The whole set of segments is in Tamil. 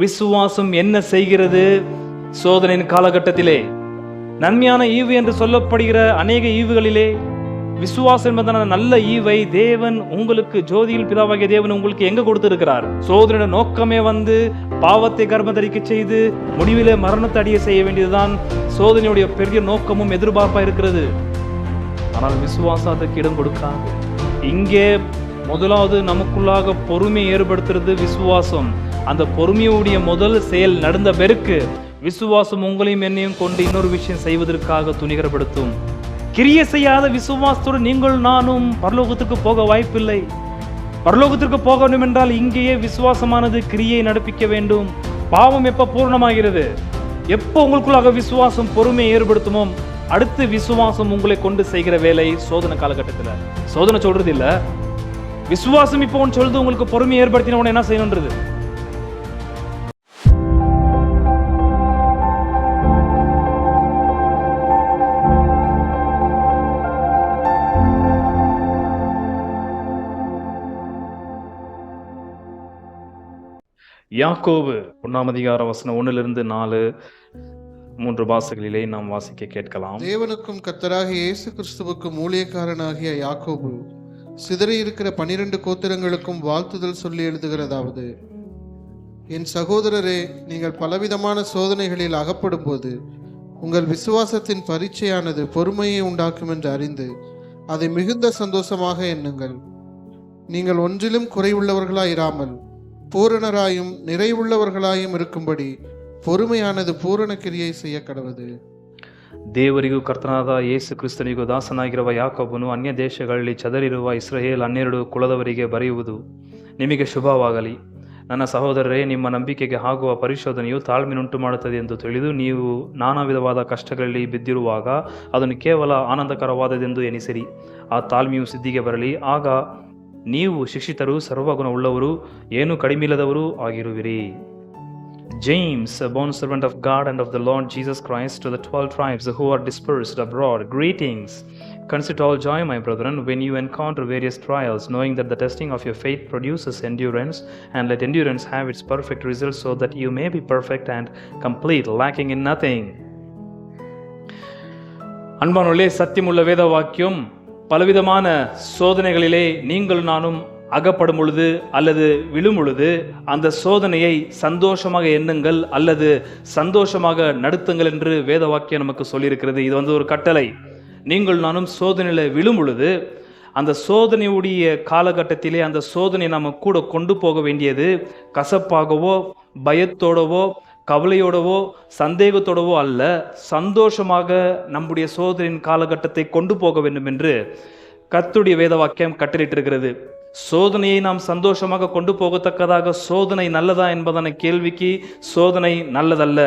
விசுவாசம் என்ன செய்கிறது? சோதனையின் காலகட்டத்திலே நன்மையான ஈவு என்று சொல்லப்படுகிற அநேக ஈவுகளிலே விசுவாசம் என்பதான நல்ல ஈவை தேவன் உங்களுக்கு, ஜோதியில் பிதாவாகிய தேவன் உங்களுக்கு எங்க கொடுத்திருக்கிறார்? சோதனையோட நோக்கமே பாவத்தை கர்மதரிக்க செய்து முடிவிலே மரணத்தை அடைய செய்ய வேண்டியதுதான் சோதனையுடைய பெரிய நோக்கமும் எதிர்பார்ப்பா இருக்கிறது. ஆனால் விசுவாசம் அதற்கு இடம் கொடுக்காது. இங்கே முதலாவது நமக்குள்ளாக பொறுமையை ஏற்படுத்துறது விசுவாசம். அந்த பொறுமையுடைய முதல் செயல் நடந்த பிறகு விசுவாசம் உங்களையும் என்னையும் கொண்டு இன்னொரு விஷயம் செய்வதற்காக துணிகரப்படுத்தும். கிரியை செய்யாத விசுவாசத்தோடு நீங்கள் நானும் பரலோகத்திற்கு போக வாய்ப்பில்லை. பரலோகத்திற்கு போக வேண்டும் என்றால் இங்கேயே விசுவாசமானது கிரியை நடப்பிக்க வேண்டும். பாவம் எப்ப பூர்ணமாகிறது? எப்போ உங்களுக்குள்ளாக விசுவாசம் பொறுமையை ஏற்படுத்துமோ அடுத்து விசுவாசம் உங்களை கொண்டு செய்கிற வேலை சோதனை காலகட்டத்தில். சோதனை சொல்றது இல்ல, விசுவாசம் இப்போ ஒன்று சொல்றது உங்களுக்கு பொறுமையை ஏற்படுத்தின உடனே என்ன செய்யணும்ன்றது. யாக்கோபு 1:1-4 வாசகங்களிலே நாம் வாசிக்க கேட்கலாம். தேவனுக்கும் கர்த்தராக இயேசு கிறிஸ்துவுக்கும் ஊழியக்காரனாகிய யாக்கோபு சிதறி இருக்கிற 12 கோத்திரங்களுக்கும் வாழ்த்துதல் சொல்லி எழுதுகிறதாவது: என் சகோதரரே, நீங்கள் பலவிதமான சோதனைகளில் அகப்படும் போது உங்கள் விசுவாசத்தின் பரீட்சையானது பொறுமையை உண்டாக்கும் என்று அறிந்து அதை மிகுந்த சந்தோஷமாக எண்ணுங்கள். நீங்கள் ஒன்றிலும் குறைவுள்ளவர்களாயிராமல் பூரணராயும் நிறைவுள்ளவர்களாயும் இருக்கும்படி பொறுமையானது பூரண கிரியை செய்ய கடவுது. ದೇವರಿಗೂ ಕರ್ತನಾದ ಯೇಸು ಕ್ರಿಸ್ತನಿಗೂ ದಾಸನಾಗಿರುವ ಯಾಕೋಬನು ಅನ್ಯ ದೇಶಗಳಲ್ಲಿ ಚದರಿರುವ ಇಸ್ರಾಯೇಲ್ 12 ಕುಲದವರಿಗೆ ಬರೆಯುವುದು: ನಿಮಗೆ ಶುಭವಾಗಲಿ. ನನ್ನ ಸಹೋದರರೇ, ನಿಮ್ಮ ನಂಬಿಕೆಗೆ ಆಗುವ ಪರಿಶೋಧನೆಯು ತಾಳ್ಮೆಯುಂಟು ಮಾಡುತ್ತದೆ ಎಂದು ತಿಳಿದು ನೀವು ನಾನಾ ವಿಧವಾದ ಕಷ್ಟಗಳಲ್ಲಿ ಬಿದ್ದಿರುವಾಗ ಅದನ್ನು ಕೇವಲ ಆನಂದಕರವಾದದೆಂದು ಎನಿಸಿರಿ. ಆ ತಾಳ್ಮೆಯು ಸಿದ್ಧಿಗೆ ಬರಲಿ, ಆಗ ನೀವು ಶಿಕ್ಷಿತರು, ಸರ್ವಗುಣವುಳ್ಳವರು, ಏನೂ ಕಡಿಮೆಯಿಲ್ಲದವರು ಆಗಿರುವಿರಿ. James, a bond servant of God and of the Lord Jesus Christ, to the 12 tribes who are dispersed abroad, greetings. Consider all joy, my brethren, when you encounter various trials, knowing that the testing of your faith produces endurance, and let endurance have its perfect result, so that you may be perfect and complete, lacking in nothing. அன்பானவர்களே, சத்தியமுள்ள வேத வாக்கியம் பலவிதமான சோதனைகளிலே நீங்கள் நானும் அகப்படும் பொழுது அல்லது விழும் பொழுது அந்த சோதனையை சந்தோஷமாக எண்ணுங்கள் அல்லது சந்தோஷமாக நடத்துங்கள் என்று வேத வாக்கியம் நமக்கு சொல்லியிருக்கிறது. இது ஒரு கட்டளை. நீங்கள் நானும் சோதனையில் விழும் பொழுது அந்த சோதனையுடைய காலகட்டத்திலே அந்த சோதனை நம்ம கூட கொண்டு போக வேண்டியது கசப்பாகவோ பயத்தோடவோ கவலையோடவோ சந்தேகத்தோடவோ அல்ல, சந்தோஷமாக நம்முடைய சோதனையின் காலகட்டத்தை கொண்டு போக வேண்டும் என்று கர்த்தருடைய வேத வாக்கியம் கட்டளையிட்டிருக்கிறது. சோதனையை நாம் சந்தோஷமாக கொண்டு போகத்தக்கதாக சோதனை நல்லதா என்பதான கேள்விக்கு சோதனை நல்லதல்ல.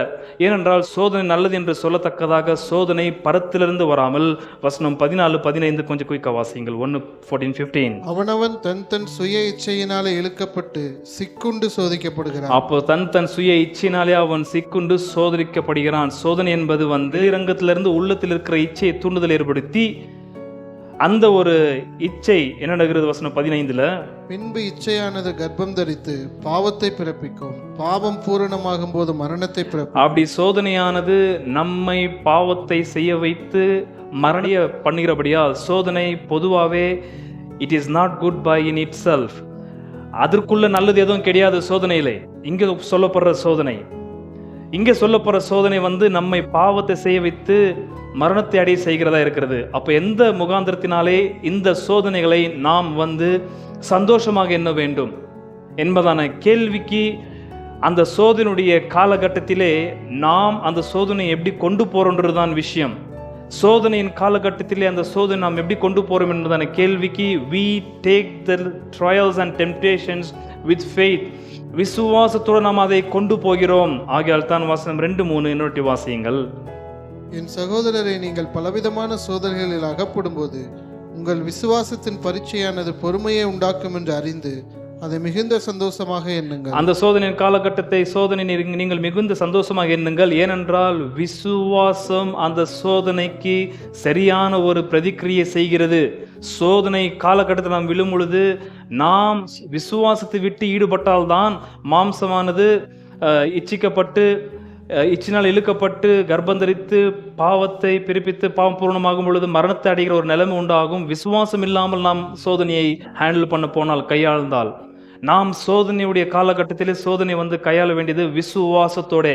ஏனென்றால் சோதனை நல்லது என்று சொல்லத்தக்கதாக சோதனை பரத்திலிருந்து வராமல், வசனம் 14-15 கொஞ்சம் குயிக்கா வாசியுங்கள். 1:14-15. அவனவன் தன் சுய இச்சையினாலே இழுக்கப்பட்டு சிக்குண்டு சோதிக்கப்படுகிறான். அப்போ தன் சுய இச்சையினாலே அவன் சிக்குண்டு சோதரிக்கப்படுகிறான். சோதனை என்பது இரங்கத்திலிருந்து உள்ளத்தில் இருக்கிற இச்சையை தூண்டுதல் ஏற்படுத்தி அந்த ஒரு இச்சை என்ன நடக்கிறது? வசனம் 15. பின்பு இச்சையானது கர்ப்பம் தரித்து பாவத்தை பிறப்பிக்கும், பாவம் பூரணமாகும் போது மரணத்தை பிறப்பிக்கும். அப்படி சோதனையானது நம்மை பாவத்தை செய்ய வைத்து மரணிய பண்ணுகிறபடியால் சோதனை பொதுவாகவே it is not good bye in it self. அதற்குள்ள நல்லது எதுவும் கிடையாது சோதனையிலே. இங்கே சொல்லப்படுற சோதனை நம்மை பாவத்தை செய்ய வைத்து மரணத்தை அடைய செய்கிறதா இருக்கிறது. அப்போ எந்த முகாந்திரத்தினாலே இந்த சோதனைகளை நாம் சந்தோஷமாக எண்ண வேண்டும் என்பதான கேள்விக்கு அந்த சோதனையுடைய காலகட்டத்திலே நாம் அந்த சோதனையை எப்படி கொண்டு போறோன்றதுதான் விஷயம். சோதனையின் காலகட்டத்திலே அந்த சோதனை நாம் எப்படி கொண்டு போறோம் என்பதான கேள்விக்கு we take the trials and temptations with faith. விசுவாசத்தோடு நாம் அதை கொண்டு போகிறோம். ஆகையால் தான் வசனம் 2-3 இன்னொரு வாசியுங்கள். என் சகோதரரை, நீங்கள் பலவிதமான சோதனைகளில் அகப்படும் போது உங்கள் விசுவாசத்தின் பரீட்சையானது பொறுமையை உண்டாக்கும் என்று அறிந்து அதை மிகுந்த சந்தோஷமாக எண்ணுங்கள். அந்த சோதனையின் காலகட்டத்தை நீங்கள் மிகுந்த சந்தோஷமாக எண்ணுங்கள். ஏனென்றால் விசுவாசம் அந்த சோதனைக்கு சரியான ஒரு பிரதிக்கிரியை செய்கிறது. சோதனை காலகட்டத்தில் நாம் விழும் பொழுது நாம் விசுவாசத்தை விட்டு ஈடுபட்டால்தான் மாம்சமானது இச்சிக்கப்பட்டு இச்சினால் இழுக்கப்பட்டு கர்ப்பந்தரித்து பாவத்தை பிறப்பித்து பாவம் பூர்ணமாகும் பொழுது மரணத்தை அடைகிற ஒரு நிலைமை உண்டாகும். விசுவாசம் இல்லாமல் நாம் சோதனையை ஹேண்டில் பண்ண போனால், கையாழ்ந்தால், நாம் சோதனையுடைய காலகட்டத்திலே சோதனை வந்து கையாள வேண்டியது விசுவாசத்தோட.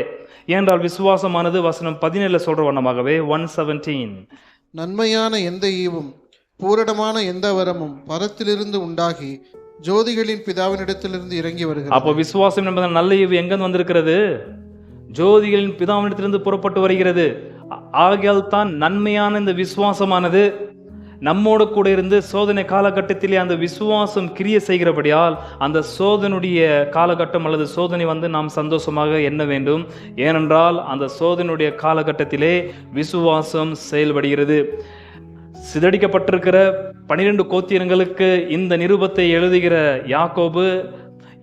ஏனென்றால் விசுவாசமானது வசனம் 17 சொல்ற வண்ணமாகவே 1:17 நன்மையான எந்த ஈவும் பூரணமான எந்த வரமும் பரத்திலிருந்து உண்டாகி ஜோதிகளின் பிதாவினிடத்திலிருந்து இறங்கி வருகிறது. அப்போ விசுவாசம் என்பது நல்ல ஈவு எங்கிருந்து வந்திருக்கிறது? ஜோதிகளின் பிதாவினிடத்திலிருந்து புறப்பட்டு வருகிறது. ஆகையால் தான் நன்மையான இந்த விசுவாசமானது நம்மோடு கூட இருந்து சோதனை காலகட்டத்திலே அந்த விசுவாசம் கிரியை செய்கிறபடியால் அந்த சோதனுடைய காலகட்டம் அல்லது சோதனை வந்து நாம் சந்தோஷமாக எண்ண வேண்டும். ஏனென்றால் அந்த சோதனையுடைய காலகட்டத்திலே விசுவாசம் செயல்படுகிறது. சிதறடிக்கப்பட்டிருக்கிற 12 கோத்திரங்களுக்கு இந்த நிருபத்தை எழுதுகிற யாக்கோபு,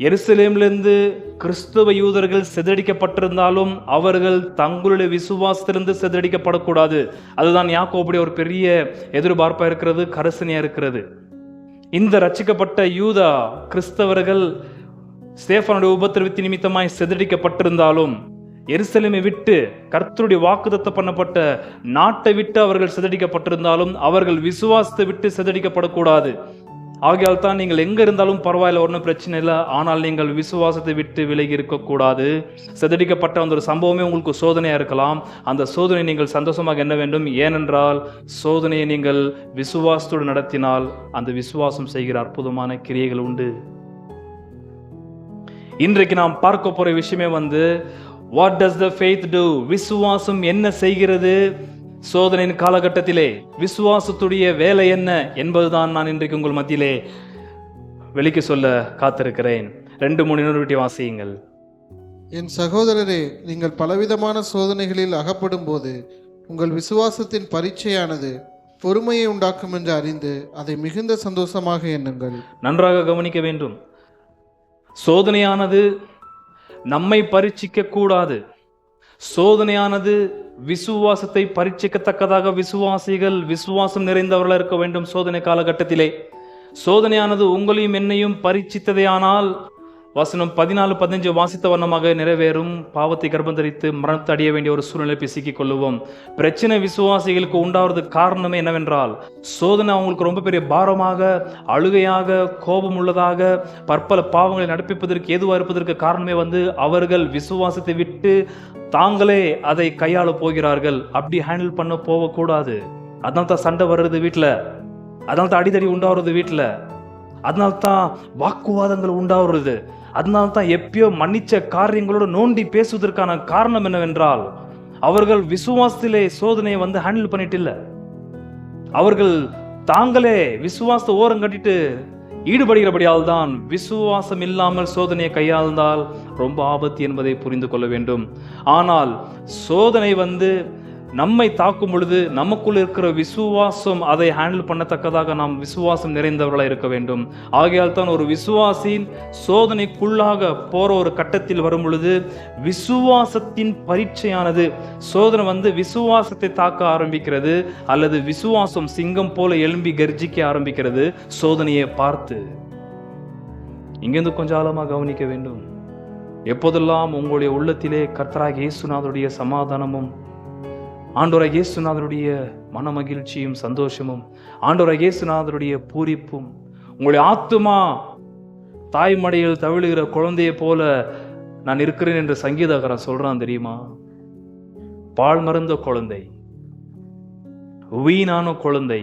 எருசலேமிலிருந்து கிறிஸ்துவ யூதர்கள் சிதறடிக்கப்பட்டிருந்தாலும் அவர்கள் தங்களுடைய விசுவாசத்திலிருந்து சிதறடிக்கப்படக்கூடாது. அதுதான் யாக்கோபுடைய ஒரு பெரிய எதிர்பார்ப்பா இருக்கிறது, கரசனையா இருக்கிறது. இந்த ரட்சிக்கப்பட்ட யூதா கிறிஸ்தவர்கள் ஸ்தேஃபானுடைய உபத்திரவத்தின் நிமித்தமாய் சிதறடிக்கப்பட்டிருந்தாலும், எருசலேமை விட்டு கர்த்தருடைய வாக்குத்தத்தம் பண்ணப்பட்ட நாட்டை விட்டு அவர்கள் சிதறடிக்கப்பட்டிருந்தாலும் அவர்கள் விசுவாசத்தை விட்டு சிதறடிக்கப்படக்கூடாது. ஆகையால் தான் நீங்கள் எங்க இருந்தாலும் பரவாயில்ல, ஒன்றும் பிரச்சனை இல்லை, ஆனால் நீங்கள் விசுவாசத்தை விட்டு விலகி இருக்கக்கூடாது. சிதறடிக்கப்பட்ட அந்த ஒரு சம்பவமே உங்களுக்கு சோதனையா இருக்கலாம். அந்த சோதனை நீங்கள் சந்தோஷமாக எண்ண வேண்டும். ஏனென்றால் சோதனையை நீங்கள் விசுவாசத்தோடு நடத்தினால் அந்த விசுவாசம் செய்கிற அற்புதமான கிரியைகள் உண்டு. இன்றைக்கு நாம் பார்க்க போற விஷயமே வந்து what does the faith do? விசுவாசம் என்ன செய்கிறது சோதனையின் காலகட்டத்திலே? விசுவாசத்துடைய வேலை என்ன என்பதுதான் நான் இன்றைக்கு உங்கள் மத்தியிலே வெளிக்கு சொல்ல காத்திருக்கிறேன். 2-3 வாசியுங்கள். என் சகோதரரே, நீங்கள் பலவிதமான சோதனைகளில் அகப்படும் போது உங்கள் விசுவாசத்தின் பரீட்சையானது பொறுமையை உண்டாக்கும் என்று அறிந்து அதை மிகுந்த சந்தோஷமாக எண்ணுங்கள். நன்றாக கவனிக்க வேண்டும். சோதனையானது நம்மை பரீட்சிக்க கூடாது. சோதனையானது விசுவாசத்தை பரீட்சிக்கத்தக்கதாக விசுவாசிகள் விசுவாசம் நிறைந்தவர்களாக இருக்க வேண்டும். சோதனை காலகட்டத்திலே சோதனையானது உங்களையும் என்னையும் பரீட்சித்ததே ஆனால் வசனம் 14-15 வாசித்த வண்ணமாக நிறைவேறும். பாவத்தை கர்ப்பந்தரித்து மரணத்தை அடைய வேண்டிய ஒரு சூழ்நிலை சிக்கிக் கொள்ளுவோம். பிரச்சனை விசுவாசிகளுக்கு உண்டாவதுக்கு காரணமே என்னவென்றால், சோதனை அவங்களுக்கு ரொம்ப பெரிய பாரமாக, அழுகையாக, கோபம் உள்ளதாக, பற்பல பாவங்களை நடப்பிப்பதற்கு ஏதுவாக இருப்பதற்கு காரணமே வந்து அவர்கள் விசுவாசத்தை விட்டு தாங்களே அதை கையாள போகிறார்கள். அப்படி ஹேண்டில் பண்ண போகக்கூடாது. அதனால தான் சண்டை வர்றது வீட்டில், அதனால தான் அடிதடி உண்டாகிறது வீட்டில், அதனால தான் வாக்குவாதங்கள் உண்டாகிறது, அதனால தான் எப்பயோ மன்னிச்ச காரியங்களோடு நோண்டி பேசுவதற்கான காரணம் என்னவென்றால் அவர்கள் விசுவாசத்திலே சோதனையை வந்து ஹேண்டில் பண்ணிட்டு இல்லை. அவர்கள் தாங்களே விசுவாசத்தை ஓரம் கட்டிட்டு ஈடுபடுகிறபடியால் தான். விசுவாசம் இல்லாமல் சோதனையை கையாழ்ந்தால் ரொம்ப ஆபத்து என்பதை புரிந்து கொள்ள வேண்டும். ஆனால் சோதனை வந்து நம்மை தாக்கும் பொழுது நமக்குள் இருக்கிற விசுவாசம் அதை ஹேண்டில் பண்ணத்தக்கதாக நாம் விசுவாசம் நிறைந்தவர்களாக இருக்க வேண்டும். ஆகையால் தான் ஒரு விசுவாசின் சோதனைக்குள்ளாக போற ஒரு கட்டத்தில் வரும் பொழுது விசுவாசத்தின் பரீட்சையானது, சோதனை வந்து விசுவாசத்தை தாக்க ஆரம்பிக்கிறது அல்லது விசுவாசம் சிங்கம் போல எழும்பி கர்ஜிக்க ஆரம்பிக்கிறது சோதனையை பார்த்து. இங்கிருந்து கொஞ்சம் ஆழமாக கவனிக்க வேண்டும். எப்போதெல்லாம் உங்களுடைய உள்ளத்திலே கர்த்தராகிய இயேசுநாதருடைய சமாதானமும், ஆண்டவராகிய இயேசுநாதருடைய மன மகிழ்ச்சியும் சந்தோஷமும், ஆண்டவராகிய இயேசுநாதருடைய பூரிப்பும், உங்களுடைய ஆத்துமா தாய்மடியில் தவிழுகிற குழந்தையை போல நான் இருக்கிறேன் என்று சங்கீதக்காரன் சொல்றான் தெரியுமா? பால் மருந்த குழந்தை, வீணான குழந்தை,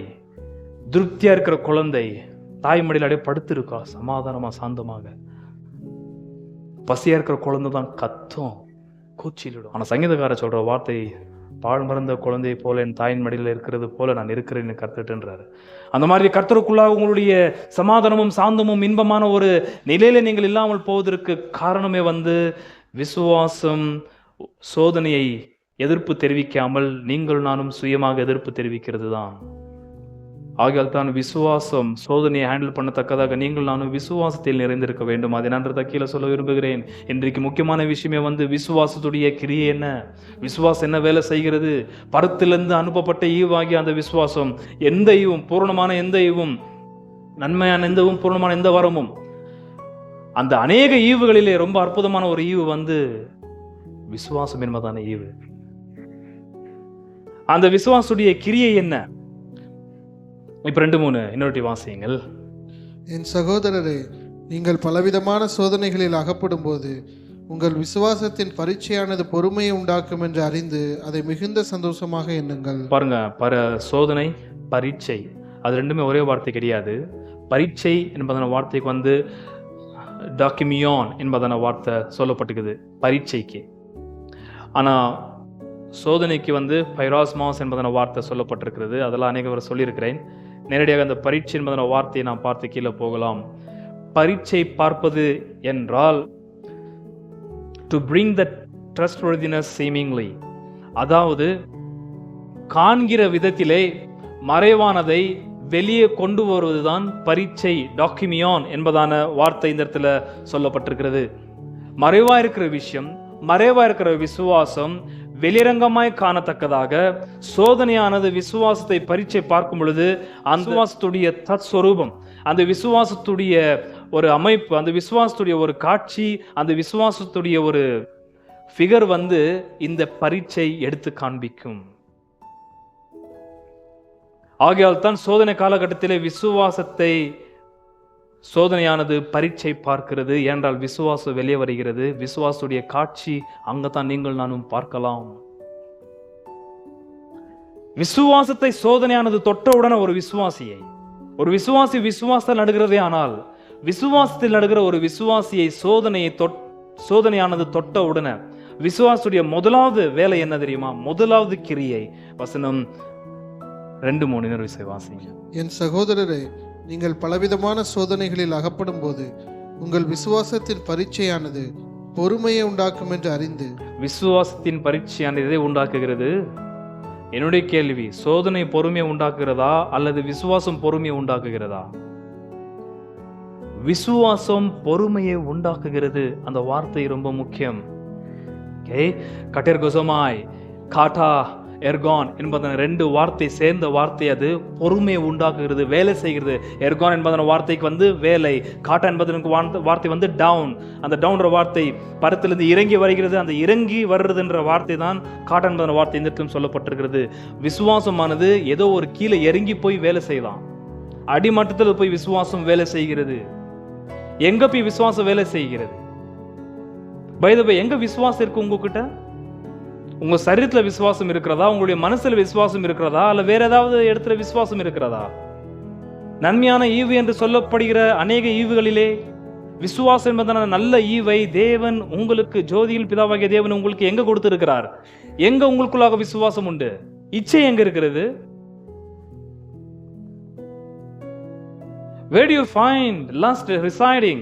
திருப்தியா இருக்கிற குழந்தை தாய்மடியில் அப்படியே படுத்திருக்கா சமாதானமா சாந்தமாக. பசியா இருக்கிற குழந்தை தான் கத்தும், கூச்சிலிடும். ஆனா சங்கீதக்காரன் சொல்ற வார்த்தை, பால் மறந்த குழந்தையை போல என் தாயின் மடியில் இருக்கிறது போல நான் இருக்கிறேன்னு கர்த்தர்ன்றாரு. அந்த மாதிரி கர்த்தருக்குள்ளாக உங்களுடைய சமாதானமும் சாந்தமும் இன்பமான ஒரு நிலையில நீங்கள் இல்லாமல் போவதற்கு காரணமே வந்து விசுவாசம் சோதனையை எதிர்ப்பு தெரிவிக்காமல் நீங்கள் நானும் சுயமாக எதிர்ப்பு தெரிவிக்கிறது தான். ஆகையால் தான் விசுவாசம் சோதனையை ஹேண்டில் பண்ணத்தக்கதாக நீங்கள் நானும் விசுவாசத்தில் நிறைந்திருக்க வேண்டும். அதை நான் கீழே சொல்ல விரும்புகிறேன். இன்றைக்கு முக்கியமான விஷயமே வந்து விசுவாசத்துடைய கிரியை என்ன, விசுவாசம் என்ன வேலை செய்கிறது. பரத்திலிருந்து அனுப்பப்பட்ட ஈவாகிய அந்த விசுவாசம், எந்த ஈவும் பூர்ணமான எந்த ஈவும், நன்மையான எந்த பூர்ணமான எந்த வரமும் அந்த அநேக ஈவுகளிலே ரொம்ப அற்புதமான ஒரு ஈவு வந்து விசுவாசம் என்பதான ஈவு. அந்த விசுவாசுடைய கிரியை என்ன? இப்ப 2-3 இன்னொரு வாசியுங்கள். என் சகோதரரே, நீங்கள் பலவிதமான சோதனைகளில் அகப்படும் போது உங்கள் விசுவாசத்தின் பரீட்சையானது பொறுமையை உண்டாக்கும் என்று அறிந்து அதை மிகுந்த சந்தோஷமாக எண்ணுங்கள். பாருங்க, சோதனை, பரீட்சை, அது ரெண்டுமே ஒரே வார்த்தை கிடையாது. பரீட்சை என்பதான வார்த்தைக்கு வந்து டாக்கிமியான் என்பதான வார்த்தை சொல்லப்பட்டிருக்குது பரீட்சைக்கு. ஆனா சோதனைக்கு வந்து பைராஸ்மாஸ் என்பதான வார்த்தை சொல்லப்பட்டிருக்கிறது. அதெல்லாம் அநேக சொல்லியிருக்கிறேன். நேரடியாக அந்த பரீட்சை என்பதான வார்த்தையை நாம் பார்த்து கீழே போகலாம். பரீட்சை பார்ப்பது என்றால் to bring the trustworthiness seemingly, அதாவது காண்கிற விதத்திலே மறைவானதை வெளியே கொண்டு வருவதுதான் பரீட்சை, டாக்கிமியான் என்பதான வார்த்தை இந்த இடத்துல சொல்லப்பட்டிருக்கிறது. மறைவா இருக்கிற விஷயம், மறைவா இருக்கிற விசுவாசம் வெளிரங்கமாய் காணத்தக்கதாக சோதனையானது விசுவாசத்தை பரீட்சை பார்க்கும் பொழுது அந்த விசுவாசத்துடைய தற்ஸ்வரூபம், அந்த விசுவாசத்துடைய ஒரு அமைப்பு, அந்த விசுவாசத்துடைய ஒரு காட்சி, அந்த விசுவாசத்துடைய ஒரு ஃபிகர் வந்து இந்த பரீட்சை எடுத்து காண்பிக்கும். ஆகையால் தான் சோதனை காலகட்டத்திலே விசுவாசத்தை சோதனையானது பரீட்சை பார்க்கிறது. ஏனென்றால் விசுவாசம் வெளியே வருகிறது. விசுவாசத்துடைய காட்சி அங்கதான் நீங்கள் நானும் பார்க்கலாம். விசுவாசத்தை சோதனையானது தொட்டவுடனே ஒரு விசுவாசி விசுவாசத்தில் நடுகிறதே, ஆனால் விசுவாசத்தில் நடுகிற ஒரு விசுவாசியை சோதனையானது தொட்ட உடனே விசுவாசுடைய முதலாவது வேலை என்ன தெரியுமா? முதலாவது கிரியை வசனம் 2-3 வாசிங்க. என் சகோதரரே, நீங்கள் பலவிதமான சோதனைகளில் அகப்படும் போது உங்கள் விசுவாசத்தின் பரீட்சையானது பொறுமையை உண்டாக்கும் என்று அறிந்து. விசுவாசத்தின் பரீட்சையானது எதை உண்டாக்குகிறது? என்னுடைய கேள்வி, சோதனை பொறுமையை உண்டாக்குகிறதா அல்லது விசுவாசம் பொறுமையை உண்டாக்குகிறதா? விசுவாசம் பொறுமையை உண்டாக்குகிறது. அந்த வார்த்தை ரொம்ப முக்கியம். கட்டெர்கொசமாய், காட்டா எர்கான் என்பதன 2 வார்த்தை சேர்ந்த வார்த்தை, அது பொறுமையை உண்டாக்குகிறது, வேலை செய்கிறது. எர்கான் என்பதன வார்த்தைக்கு வந்து வேலை, காட்டா என்பதற்கு வார்த்தை வந்து டவுன். அந்த டவுன்ற வார்த்தை பரத்திலிருந்து இறங்கி வருகிறது. அந்த இறங்கி வர்றதுன்ற வார்த்தை தான் காட்டா என்பதன வார்த்தை இந்த இடத்திலும் சொல்லப்பட்டிருக்கிறது. விசுவாசமானது ஏதோ ஒரு கீழே இறங்கி போய் வேலை செய்யலாம். அடிமட்டத்தில் போய் விசுவாசம் வேலை செய்கிறது. எங்க போய் விசுவாசம் வேலை செய்கிறது? பை தி வே, எங்க விசுவாசம் இருக்கு உங்ககிட்ட? உங்க சரீரத்துல விசுவாசம் இருக்கிறதா? உங்களுடைய மனசுல விசுவாசம் இருக்கிறதா? அல்ல வேற ஏதாவது இடத்துல விசுவாசம் இருக்கிறதா? நன்மையான ஈவு என்று சொல்லப்படுகிற அநேக ஈவுகளிலே விசுவாசம் என்பதான நல்ல ஈவை தேவன் உங்களுக்கு, ஜோதியில் பிதாவாகிய தேவன் உங்களுக்கு எங்க கொடுத்திருக்கிறார்? எங்க உங்களுக்குள்ளாக விசுவாசம் உண்டு? இச்சை எங்க இருக்கிறது? Where do you find lust residing?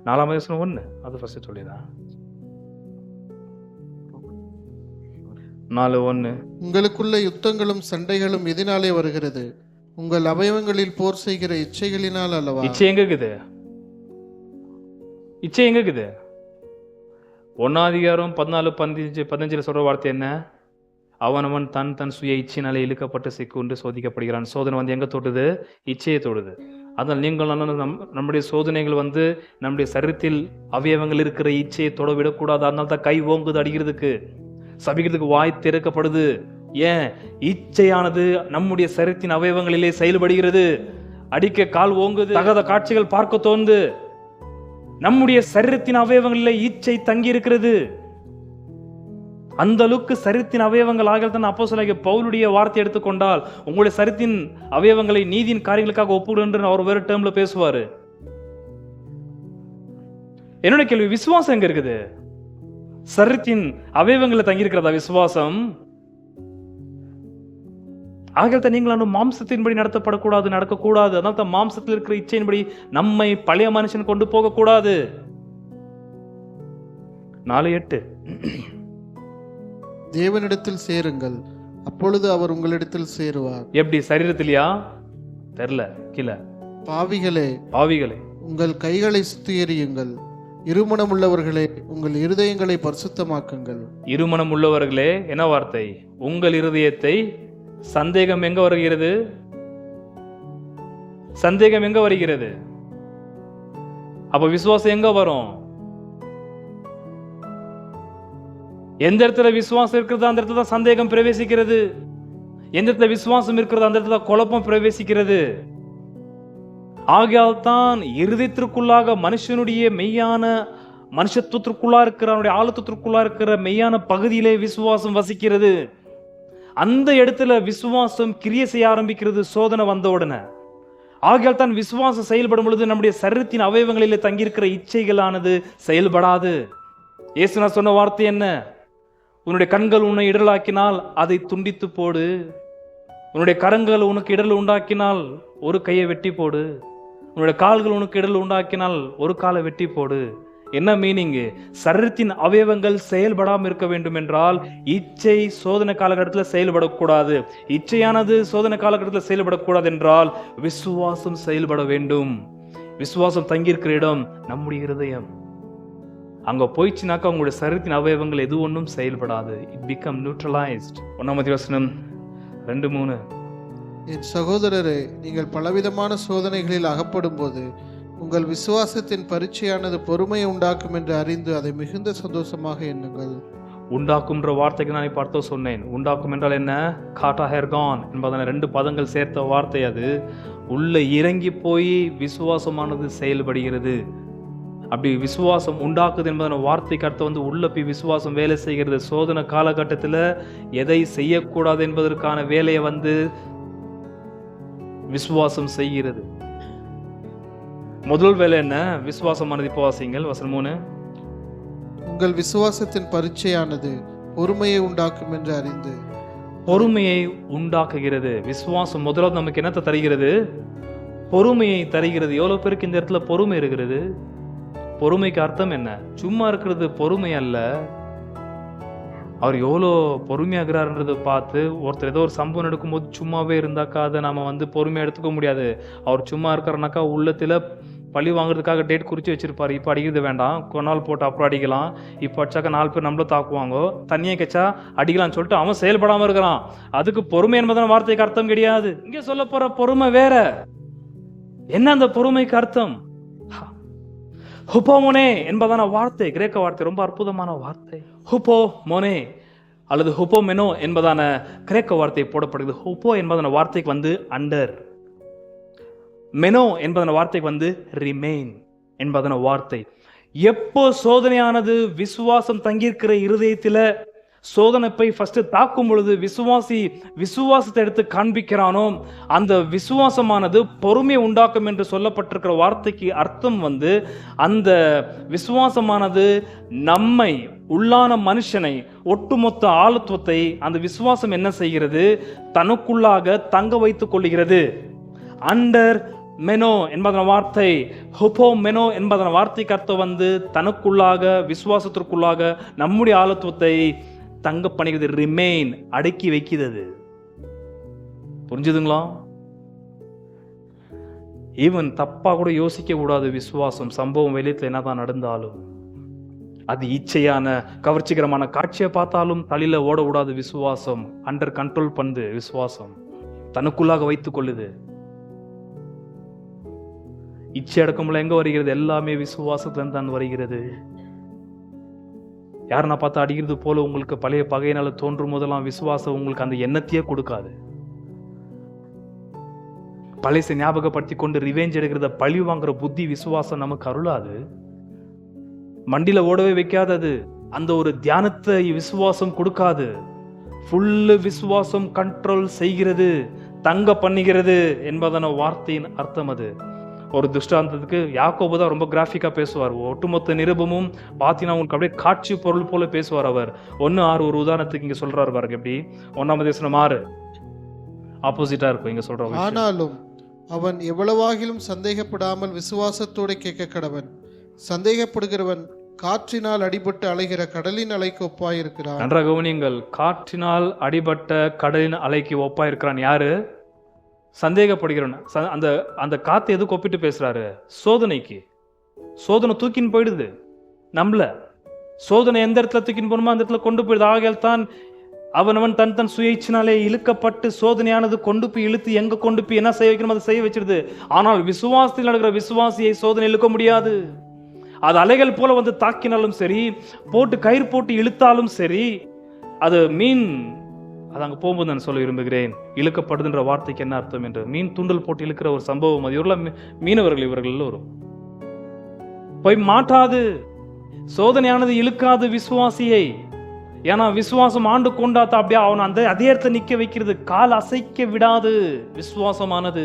4:1 அது ஃபர்ஸ்ட் சொல்லிடா. 4:1 உங்களுக்குள்ள யுத்தங்களும் சண்டைகளும் எதனாலே வருகிறது? உங்கள் அவயவங்களில் போர் செய்கிற இச்சைகளினால் அல்லவா? இச்சை எங்க இருக்குது? 1 சொல்ற வார்த்தை என்ன? அவனவன் தன் சுய இச்சையினாலே இழுக்கப்பட்டு சிக்குண்டு சோதிக்கப்படுகிறான். சோதனை வந்து எங்க தொடுது? இச்சையை தொடுது. அதனால் நீங்கள் நம்முடைய சோதனைகள் வந்து நம்முடைய சரீரத்தில் அவயவங்கள் இருக்கிற இச்சையை தொட விடக்கூடாது. அதனால தான் கை ஓங்குது, அடிக்கிறதுக்கு, சபிக்கிறதுக்கு வாய் திறக்கப்படுது. ஏன்? இச்சையானது நம்முடைய சரீரத்தின் அவயவங்களிலே செயல்படுகிறது. அடிக்க கால் ஓங்குது, தகாத காட்சிகள் பார்க்க தோணுது. நம்முடைய சரீரத்தின் அவயவங்களிலே இச்சை தங்கி இருக்கிறது. அந்த அளவுக்கு சரீரத்தின் அவயவங்கள் ஆகத்தான் அப்போஸ்தலனாகிய பவுலுடைய வார்த்தை எடுத்துக்கொண்டால், உங்களுடைய சரீரத்தின் அவயவங்களை நீதியின் காரியங்களுக்காக ஒப்புவிடு என்று அவர் வேறு டேர்ம்ல பேசுவாரு. என்னோட கேள்வி, விசுவாசம் எங்க இருக்குது? சரீரத்தின் அவயவங்களை தங்கியிருக்கிறதா விசுவாசம்? ஆகத்தான் நீங்கள் மாம்சத்தின்படி நடக்கக்கூடாது. அதனால தான் மாம்சத்தில் இருக்கிற இச்சையின்படி நம்மை பழைய மனுஷன் கொண்டு போகக்கூடாது. 4:8 தேவனிடத்தில் சேருங்கள், அப்பொழுது அவர் உங்களிடத்தில் சேருவார். எப்படி? சரீரத்திலையா? தெரியல, கீழே. பாவிகளே, உங்கள் கைகளை சுத்திகரியுங்கள். இருமனம் உள்ளவர்களே, உங்கள் இருதயங்களை பரிசுத்தமாக்குங்கள். இருமனம் உள்ளவர்களே என்ன வார்த்தை? உங்கள் இருதயத்தை. சந்தேகம் எங்க வருகிறது? சந்தேகம் எங்க வருகிறது? அப்ப விசுவாசம் எங்க வரும்? எந்த இடத்துல விசுவாசம் இருக்கிறதோ அந்த இடத்துல தான் சந்தேகம் பிரவேசிக்கிறது. எந்த இடத்துல விசுவாசம் இருக்கிறதோ அந்த இடத்துல குழப்பம் பிரவேசிக்கிறது. ஆகையால் தான் இருதயத்திற்குள்ளாக மனுஷனுடைய மெய்யான மனுஷத்துவத்திற்குள்ளா இருக்கிற அவனுடைய ஆழத்துவத்திற்குள்ளா இருக்கிற மெய்யான பகுதியிலே விசுவாசம் வசிக்கிறது. அந்த இடத்துல விசுவாசம் கிரியை செய்ய ஆரம்பிக்கிறது சோதனை வந்த உடனே. ஆகையால் தான் விசுவாசம் செயல்படும் பொழுது நம்முடைய சரீரத்தின் அவயவங்களிலே தங்கியிருக்கிற இச்சைகளானது செயல்படாது. இயேசு சொன்ன வார்த்தை என்ன? உன்னுடைய கண்கள் உன்னை இடரலாக்கினால் அதை துண்டித்து போடு. உன்னுடைய கரங்கள் உனக்கு இடரல் உண்டாக்கினால் ஒரு கையை வெட்டி போடு. உன்னுடைய கால்கள் உனக்கு இடரல் உண்டாக்கினால் ஒரு காலை வெட்டி போடு. என்ன மீனிங்? சரீரத்தின் அவயவங்கள் செயல்படாமல் இருக்க வேண்டும் என்றால் இச்சை சோதனை காலகட்டத்தில் செயல்படக்கூடாது. இச்சையானது சோதனை காலகட்டத்தில் செயல்படக்கூடாது என்றால் விசுவாசம் செயல்பட வேண்டும். விசுவாசம் தங்கியிருக்கிற இடம் நம்முடைய இருதயம். அங்க போயிடுச்சுனாக்கா உங்களுடைய சரீரத்தின் அவயவங்கள் எது ஒன்றும் செயல்படாது. It become neutralised. 1 என் சகோதரரே, நீங்கள் பலவிதமான சோதனைகளில் அகப்படும் போது உங்கள் விசுவாசத்தின் பரீட்சையானது பொறுமையை உண்டாக்கும் என்று அறிந்து அதை மிகுந்த சந்தோஷமாக எண்ணுங்கள். உண்டாக்கும்ன்ற வார்த்தைக்கு நான் இப்போ சொன்னேன். உண்டாக்கும் என்றால் என்ன? காட்டா ஹெர்கான் என்பதான 2 பதங்கள் சேர்த்த வார்த்தை. அது உள்ள இறங்கி போய் விசுவாசமானது செயல்படுகிறது. அப்படி விசுவாசம் உண்டாக்குது என்பதான வார்த்தைக்கு அர்த்தம் உள்ள போய் விசுவாசம் வேலை செய்கிறது. சோதனை காலகட்டத்தில் எதை செய்யக்கூடாது என்பதற்கான வேலையை விசுவாசம் செய்கிறது. முதல் வேலை என்ன? விசுவாசமானது. இப்போ வாசிங்கள் வசனம் 3. உங்கள் விசுவாசத்தின் பரீட்சையானது பொறுமையை உண்டாக்கும் என்று அறிந்து. பொறுமையை உண்டாக்குகிறது. விசுவாசம் முதலாவது நமக்கு என்னத்தை தருகிறது? பொறுமையை தருகிறது. எவ்வளவு பேருக்கு இந்த இடத்துல பொறுமை இருக்கிறது? பொறுமைக்கு அர்த்தம் என்ன? சும்மா இருக்கிறது பொறுமை அல்ல. அவர் எவ்வளோ பொறுமையாகிறாருன்றதை பார்த்து ஒருத்தர் ஏதோ ஒரு சம்பவம் எடுக்கும்போது சும்மாவே இருந்தாக்கா அதை நம்ம பொறுமையாக எடுத்துக்க முடியாது. அவர் சும்மா இருக்கிறனாக்கா உள்ளத்தில் பழி வாங்குறதுக்காக டேட் குறித்து வச்சிருப்பாரு. இப்போ அடிக்கிறது வேண்டாம், கொஞ்ச நாள் போட்டு அப்புறம் அடிக்கலாம். இப்போ அடிச்சாக்கா 4 பேர் நம்மள தாக்குவாங்க, தண்ணியை கச்சா அடிக்கலாம்னு சொல்லிட்டு அவன் செயல்படாமல் இருக்கிறான். அதுக்கு பொறுமை என்பதான வார்த்தைக்கு அர்த்தம் கிடையாது. இங்கே சொல்ல போற பொறுமை வேற. என்ன அந்த பொறுமைக்கு அர்த்தம்? ஹுப்போமோனே என்பதான வார்த்தை, கிரேக்க வார்த்தை, ரொம்ப அற்புதமான வார்த்தை. ஹுப்போ மோனே அல்லது ஹுப்போ மெனோ என்பதான கிரேக்க வார்த்தை போடப்படுகிறது. ஹுப்போ என்பதான வார்த்தைக்கு அண்டர், மெனோ என்பதான வார்த்தைக்கு ரிமெயின் என்பதான வார்த்தை. எப்போ சோதனையானது விசுவாசம் தங்கியிருக்கிற இருதயத்தில் சோதனை போய் ஃபர்ஸ்ட் தாக்கும் பொழுது விசுவாசத்தை எடுத்து காண்பிக்கிறானோ அந்த விசுவாசமானது பொறுமையை உண்டாக்கும் என்று சொல்லப்பட்டிருக்கிற வார்த்தைக்கு அர்த்தம் அந்த விசுவாசமானது நம்மை உள்ளான மனுஷனை ஒட்டுமொத்த ஆளுத்துவத்தை அந்த விசுவாசம் என்ன செய்கிறது? தனக்குள்ளாக தங்க வைத்துக் கொள்ளுகிறது. அண்டர் மெனோ என்பதன வார்த்தை, ஹுப்போ மெனோ என்பதன வார்த்தைக்கு அர்த்தம் தனக்குள்ளாக விசுவாசத்திற்குள்ளாக நம்முடைய ஆளுத்துவத்தை தங்க பண்ணிக்கிறது. ரிமெயின், அடக்கி வைக்கிறது. புரிஞ்சுதுங்களா? ஈவன் தப்பா கூட யோசிக்க கூடாது. விசுவாசம் சம்பவம் வெளியத்தில் என்னதான் நடந்தாலும், அது இச்சையான கவர்ச்சிகரமான காட்சியை பார்த்தாலும் தலையில ஓட கூடாது. விசுவாசம் அண்டர் கண்ட்ரோல் பண்ணுது. விசுவாசம் தனக்குள்ளாக வைத்துக் கொள்ளுது. இச்சை அடக்கமுள்ள எங்க வருகிறது? எல்லாமே விசுவாசத்துல தான் வருகிறது. யாருன்னா பார்த்தா அடிக்கிறது போல உங்களுக்கு பழைய பகையினால தோன்றும் போதெல்லாம் விசுவாசம் உங்களுக்கு அந்த எண்ணத்தையே கொடுக்காது. பழைய ஞாபகப்படுத்தி கொண்டு ரிவெஞ்ச் எடுக்கிறத பழி வாங்குற புத்தி விசுவாசம் நமக்கு அருளாது. மண்டியில ஓடவே வைக்காதது. அந்த ஒரு தியானத்தை விசுவாசம் கொடுக்காது. ஃபுல்லு விசுவாசம் கண்ட்ரோல் செய்கிறது, தங்க பண்ணுகிறது என்பதான வார்த்தையின் அர்த்தம் அது. ஒரு துஷ்டாந்தத்துக்கு யாக்கோபு தான் ரொம்ப கிராஃபிக்கா பேசுவார். ஒட்டுமொத்த நிருபமும் பார்த்தீங்கன்னா உங்களுக்கு அப்படியே காட்சி பொருள் போல பேசுவார் அவர். 1:6 ஒரு உதாரணத்துக்கு இங்க சொல்றாரு பாருங்க. எப்படி 1 ஆப்போசிட்டா இருக்கும் இங்க சொல்ற. ஆனாலும் அவன் எவ்வளவாகிலும் சந்தேகப்படாமல் விசுவாசத்தோடு கேட்க கடவன். சந்தேகப்படுகிறவன் காற்றினால் அடிபட்டு அலைகிற கடலின் அலைக்கு ஒப்பாயிருக்கிறான். நன்றாக கவனியுங்கள். காற்றினால் அடிபட்ட கடலின் அலைக்கு ஒப்பாயிருக்கிறான். யாரு? சந்தேகப்படுகிறவன். அந்த காத்து எதுக்கு ஒப்பிட்டு பேசுறாரு? சோதனைக்கு. சோதனை தூக்கின்னு போயிடுது நம்மள. சோதனை எந்த இடத்துல தூக்கின்னு போகணுமோ அந்த இடத்துல கொண்டு போயிடுது. ஆகையால் தான் அவனவன் தன் தன் சுய இச்சினாலே இழுக்கப்பட்டு சோதனையானது கொண்டு போய் இழுத்து எங்க கொண்டு போய் என்ன செய்ய வைக்கணும் அதை செய்ய வச்சிருது. ஆனால் விசுவாசத்தில் நடக்கிற விசுவாசியை சோதனை இழுக்க முடியாது. அது அலைகள் போல வந்து தாக்கினாலும் சரி, போட்டு கயிறு போட்டு இழுத்தாலும் சரி, அது மீன், அது அங்கே போகும்போது நான் சொல்ல விரும்புகிறேன், இழுக்கப்படுதுன்ற வார்த்தைக்கு என்ன அர்த்தம் என்று. மீன் தூண்டல் போட்டு இழுக்கிற ஒரு சம்பவம், அது இவர்கள் மீனவர்கள் இவர்கள் எல்லோரும் போய் மாட்டாது. சோதனையானது இழுக்காது விசுவாசியை. ஏன்னா விசுவாசம் ஆண்டு கொண்டாத்த அப்படியே அவன் அந்த அதே இடத்துல நிக்க வைக்கிறது, கால் அசைக்க விடாது. விசுவாசமானது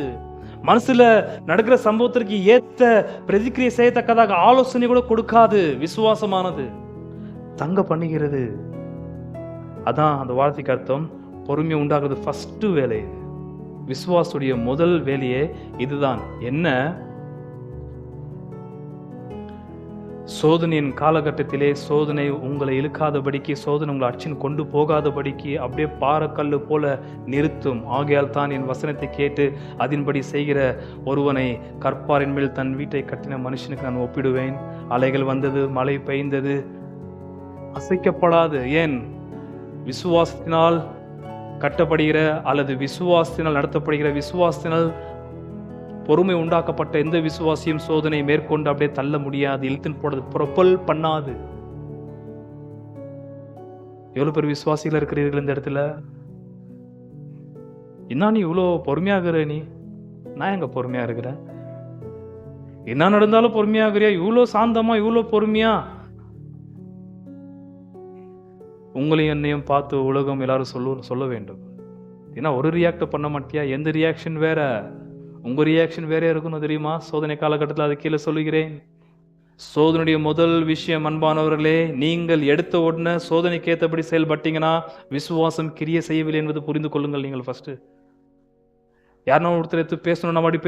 மனசுல நடக்கிற சம்பவத்திற்கு ஏத்த பிரதிக்கிரியை செய்யத்தக்கதாக ஆலோசனை கூட கொடுக்காது. விசுவாசமானது தங்க பண்ணுகிறது. அதான் அந்த வார்த்தைக்கு அர்த்தம். பொறுமை உண்டாகிறது ஃபர்ஸ்ட் வேலை. விசுவாசுடைய முதல் வேலையே இதுதான். என்ன? சோதனையின் காலகட்டத்திலே சோதனை உங்களை இழுக்காதபடிக்கு, சோதனை உங்களை அச்சின் கொண்டு போகாதபடிக்கு அப்படியே பாறைக்கல்லு போல நிறுத்தும். ஆகையால் தான் என் வசனத்தை கேட்டு அதன்படி செய்கிற ஒருவனை கற்பாரின் மேல் தன் வீட்டை கட்டின மனுஷனுக்கு நான் ஒப்பிடுவேன். அலைகள் வந்தது, மழை பெய்ந்தது, அசைக்கப்படாது. ஏன்? விசுவாசத்தினால் கட்டப்படுகிற அல்லது விசுவாசத்தினால் நடத்தப்படுகிற, விசுவாசத்தினால் பொறுமை உண்டாக்கப்பட்ட எந்த விசுவாசியும் சோதனை மேற்கொண்டு அப்படியே தள்ள முடியாது, இழுத்துன்னு போடுறது, ப்ரொபல் பண்ணாது. எவ்வளவு பேர் விசுவாசிகள் இருக்கிறீர்கள் இந்த இடத்துல? என்ன நீ இவ்வளோ பொறுமையாகிற? நான் எங்க பொறுமையா இருக்கிறேன்? என்ன நடந்தாலும் பொறுமையாகிறியா? இவ்வளோ சாந்தமா, இவ்வளோ பொறுமையா? உங்களையும் என்னையும் பார்த்து உலகம் எல்லாரும் சொல்ல வேண்டும். ஏன்னா ஒரு ரியாக்ட் பண்ண மாட்டியா? எந்த ரியாக்ஷன் வேற, உங்க ரியாக்ஷன் வேற இருக்கணும் தெரியுமா? சோதனை காலகட்டத்தில் அது கீழே சொல்லுகிறேன். சோதனையுடைய முதல் விஷயம் அன்பானவர்களே, நீங்கள் எடுத்த உடனே சோதனைக்கு ஏற்றபடி செயல்பட்டீங்கன்னா விசுவாசம் கிரியை செய்யவில்லை என்பது புரிந்து கொள்ளுங்கள். நீங்கள் ஃபர்ஸ்ட் யாருன்னா ஒருத்தர் எடுத்து பேசணும், நம்ம அப்படி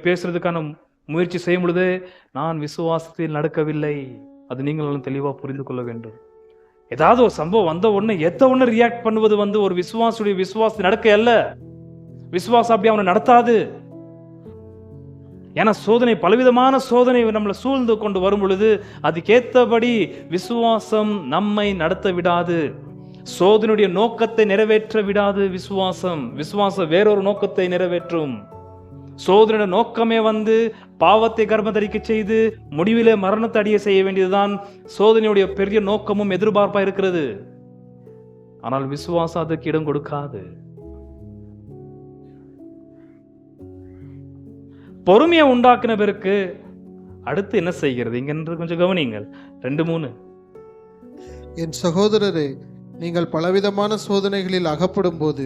பேசுறதுக்கான முயற்சி செய்யும் பொழுது நான் விசுவாசத்தில் நடக்கவில்லை. அது நீங்களும் தெளிவாக புரிந்து கொள்ள வேண்டும். ஏதாவது ஒரு சம்பவம் வந்த உடனே எத்த உடனே ரியாக்ட் பண்ணுவது வந்து ஒரு விசுவாசம் நடக்க அல்ல. விசுவாசம் அப்படி அவனை நடத்தாது. ஏன்னா சோதனை, பலவிதமான சோதனை நம்மளை சூழ்ந்து கொண்டு வரும் பொழுது அதுக்கேற்றபடி விசுவாசம் நம்மை நடத்த விடாது. சோதனையுடைய நோக்கத்தை நிறைவேற்ற விடாது. விசுவாசம் வேறொரு நோக்கத்தை நிறைவேற்றும். சோதனையோட நோக்கமே வந்து பாவத்தை கர்ப்பந்தரிக்க செய்து முடிவிலே மரணத்தை அடைய செய்ய வேண்டியதுதான் சோதனையுடைய பெரிய நோக்கமும் எதிர்பார்ப்பா இருக்கிறது. ஆனால் விசுவாசம் அதுக்கு இடம் கொடுக்காது. பொறுமையை உண்டாக்குன பிறகு அடுத்து என்ன செய்கிறது இங்க கொஞ்சம் கவனிங்கள். 2-3. என் சகோதரரே, நீங்கள் பலவிதமான சோதனைகளில் அகப்படும் போது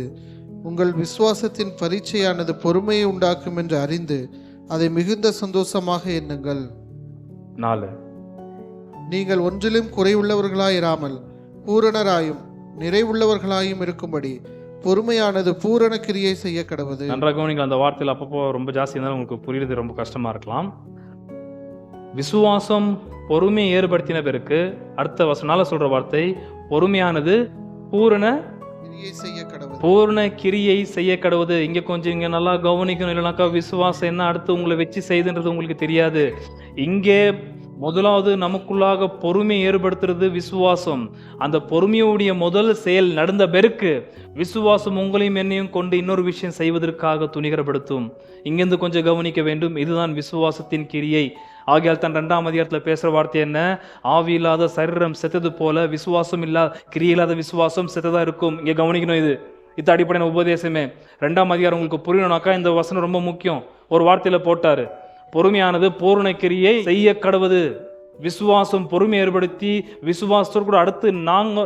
உங்கள் விசுவாசத்தின் பரீட்சையானது பொறுமையை உண்டாக்கும் என்று அறிந்து அதை மிகுந்த சந்தோஷமாக எண்ணுங்கள். 4. நீங்கள் ஒன்றிலும் குறைவுள்ளவர்களாயிராமல் பூரணராயும் நிறைவுள்ளவர்களாயும் இருக்கும்படி பொறுமையானது பூரண கிரியை செய்ய கடவுது. நன்றாக நீங்கள் அந்த வார்த்தையில் அப்பப்போ ரொம்ப ஜாஸ்தி இருந்தாலும் உங்களுக்கு புரியுறது ரொம்ப கஷ்டமா இருக்கலாம். விசுவாசம் பொறுமையை ஏற்படுத்தின பிறகு அடுத்த வசனால சொல்ற வார்த்தை பொறுமையானது பூரண கிரியை செய்ய கடவுது. இங்க கொஞ்சம் இங்க நல்லா கவனிக்கணும். இல்லைனாக்கா விசுவாசம் என்ன அடுத்து உங்களை வச்சு செய்துன்றது உங்களுக்கு தெரியாது. இங்கே முதலாவது நமக்குள்ளாக பொறுமையை ஏற்படுத்துறது விசுவாசம். அந்த பொறுமையுடைய முதல் செயல் நடந்த பிறகு விசுவாசம் உங்களையும் என்னையும் கொண்டு இன்னொரு விஷயம் செய்வதற்காக துணிகரப்படுத்தும். இங்கிருந்து கொஞ்சம் கவனிக்க வேண்டும். இதுதான் விசுவாசத்தின் கிரியை. ஆகையால் தான் 2ஆம் அதிகாரத்தில் பேசுற வார்த்தை என்ன? ஆவி இல்லாத சரீரம் செத்தது போல விசுவாசம் கிரியில்லாத விசுவாசம் செத்ததா இருக்கும். இங்க கவனிக்கணும். இது அடிப்படையான உபதேசமே. 2ஆம் அதிகாரம் உங்களுக்கு புரியணும்னாக்கா இந்த வசனம் ரொம்ப முக்கியம். ஒரு வார்த்தையில போட்டாரு, பொறுமையானது பூரண கிரியை செய்ய கடவுது. விசுவாசம் பொறுமை ஏற்படுத்தி விசுவாசத்தோடு கூட அடுத்து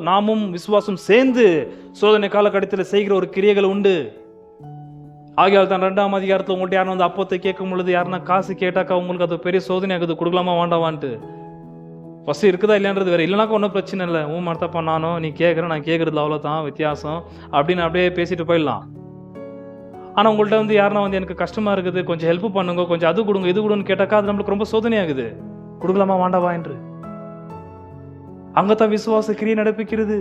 நாமும் விசுவாசம் சேர்ந்து சோதனை காலகட்டத்தில் செய்கிற ஒரு கிரியைகள் உண்டு. ஆகையால் தான் 2ஆம் அதிகாரத்தில் உங்கள்கிட்ட யாரும் வந்து அப்பத்தை கேட்கும் பொழுது யாருன்னா காசு கேட்டாக்கா உங்களுக்கு அது பெரிய சோதனை ஆகுது, கொடுக்கலாமா வேண்டாவான்ட்டு. ஃபஸ்ட்டு இருக்குதா இல்லைன்றது வேறு. இல்லைனாக்கா ஒன்றும் பிரச்சனை இல்லை, மரத்தப்பா நானும் நீ கேட்குறேன் நான் கேட்குறது அவ்வளோதான் வித்தியாசம் அப்படின்னு அப்படியே பேசிட்டு போயிடலாம். ஆனால் உங்கள்கிட்ட வந்து யாருன்னா வந்து எனக்கு கஷ்டமாக இருக்குது, கொஞ்சம் ஹெல்ப் பண்ணுங்க, கொஞ்சம் அது கொடுங்க இது கொடுன்னு கேட்டாக்கா அது நம்மளுக்கு ரொம்ப சோதனையாகுது. கொடுக்கலாமா வேண்டாவா என்று அங்கத்தான் விசுவாச கிரியை நடப்பிக்கிறது.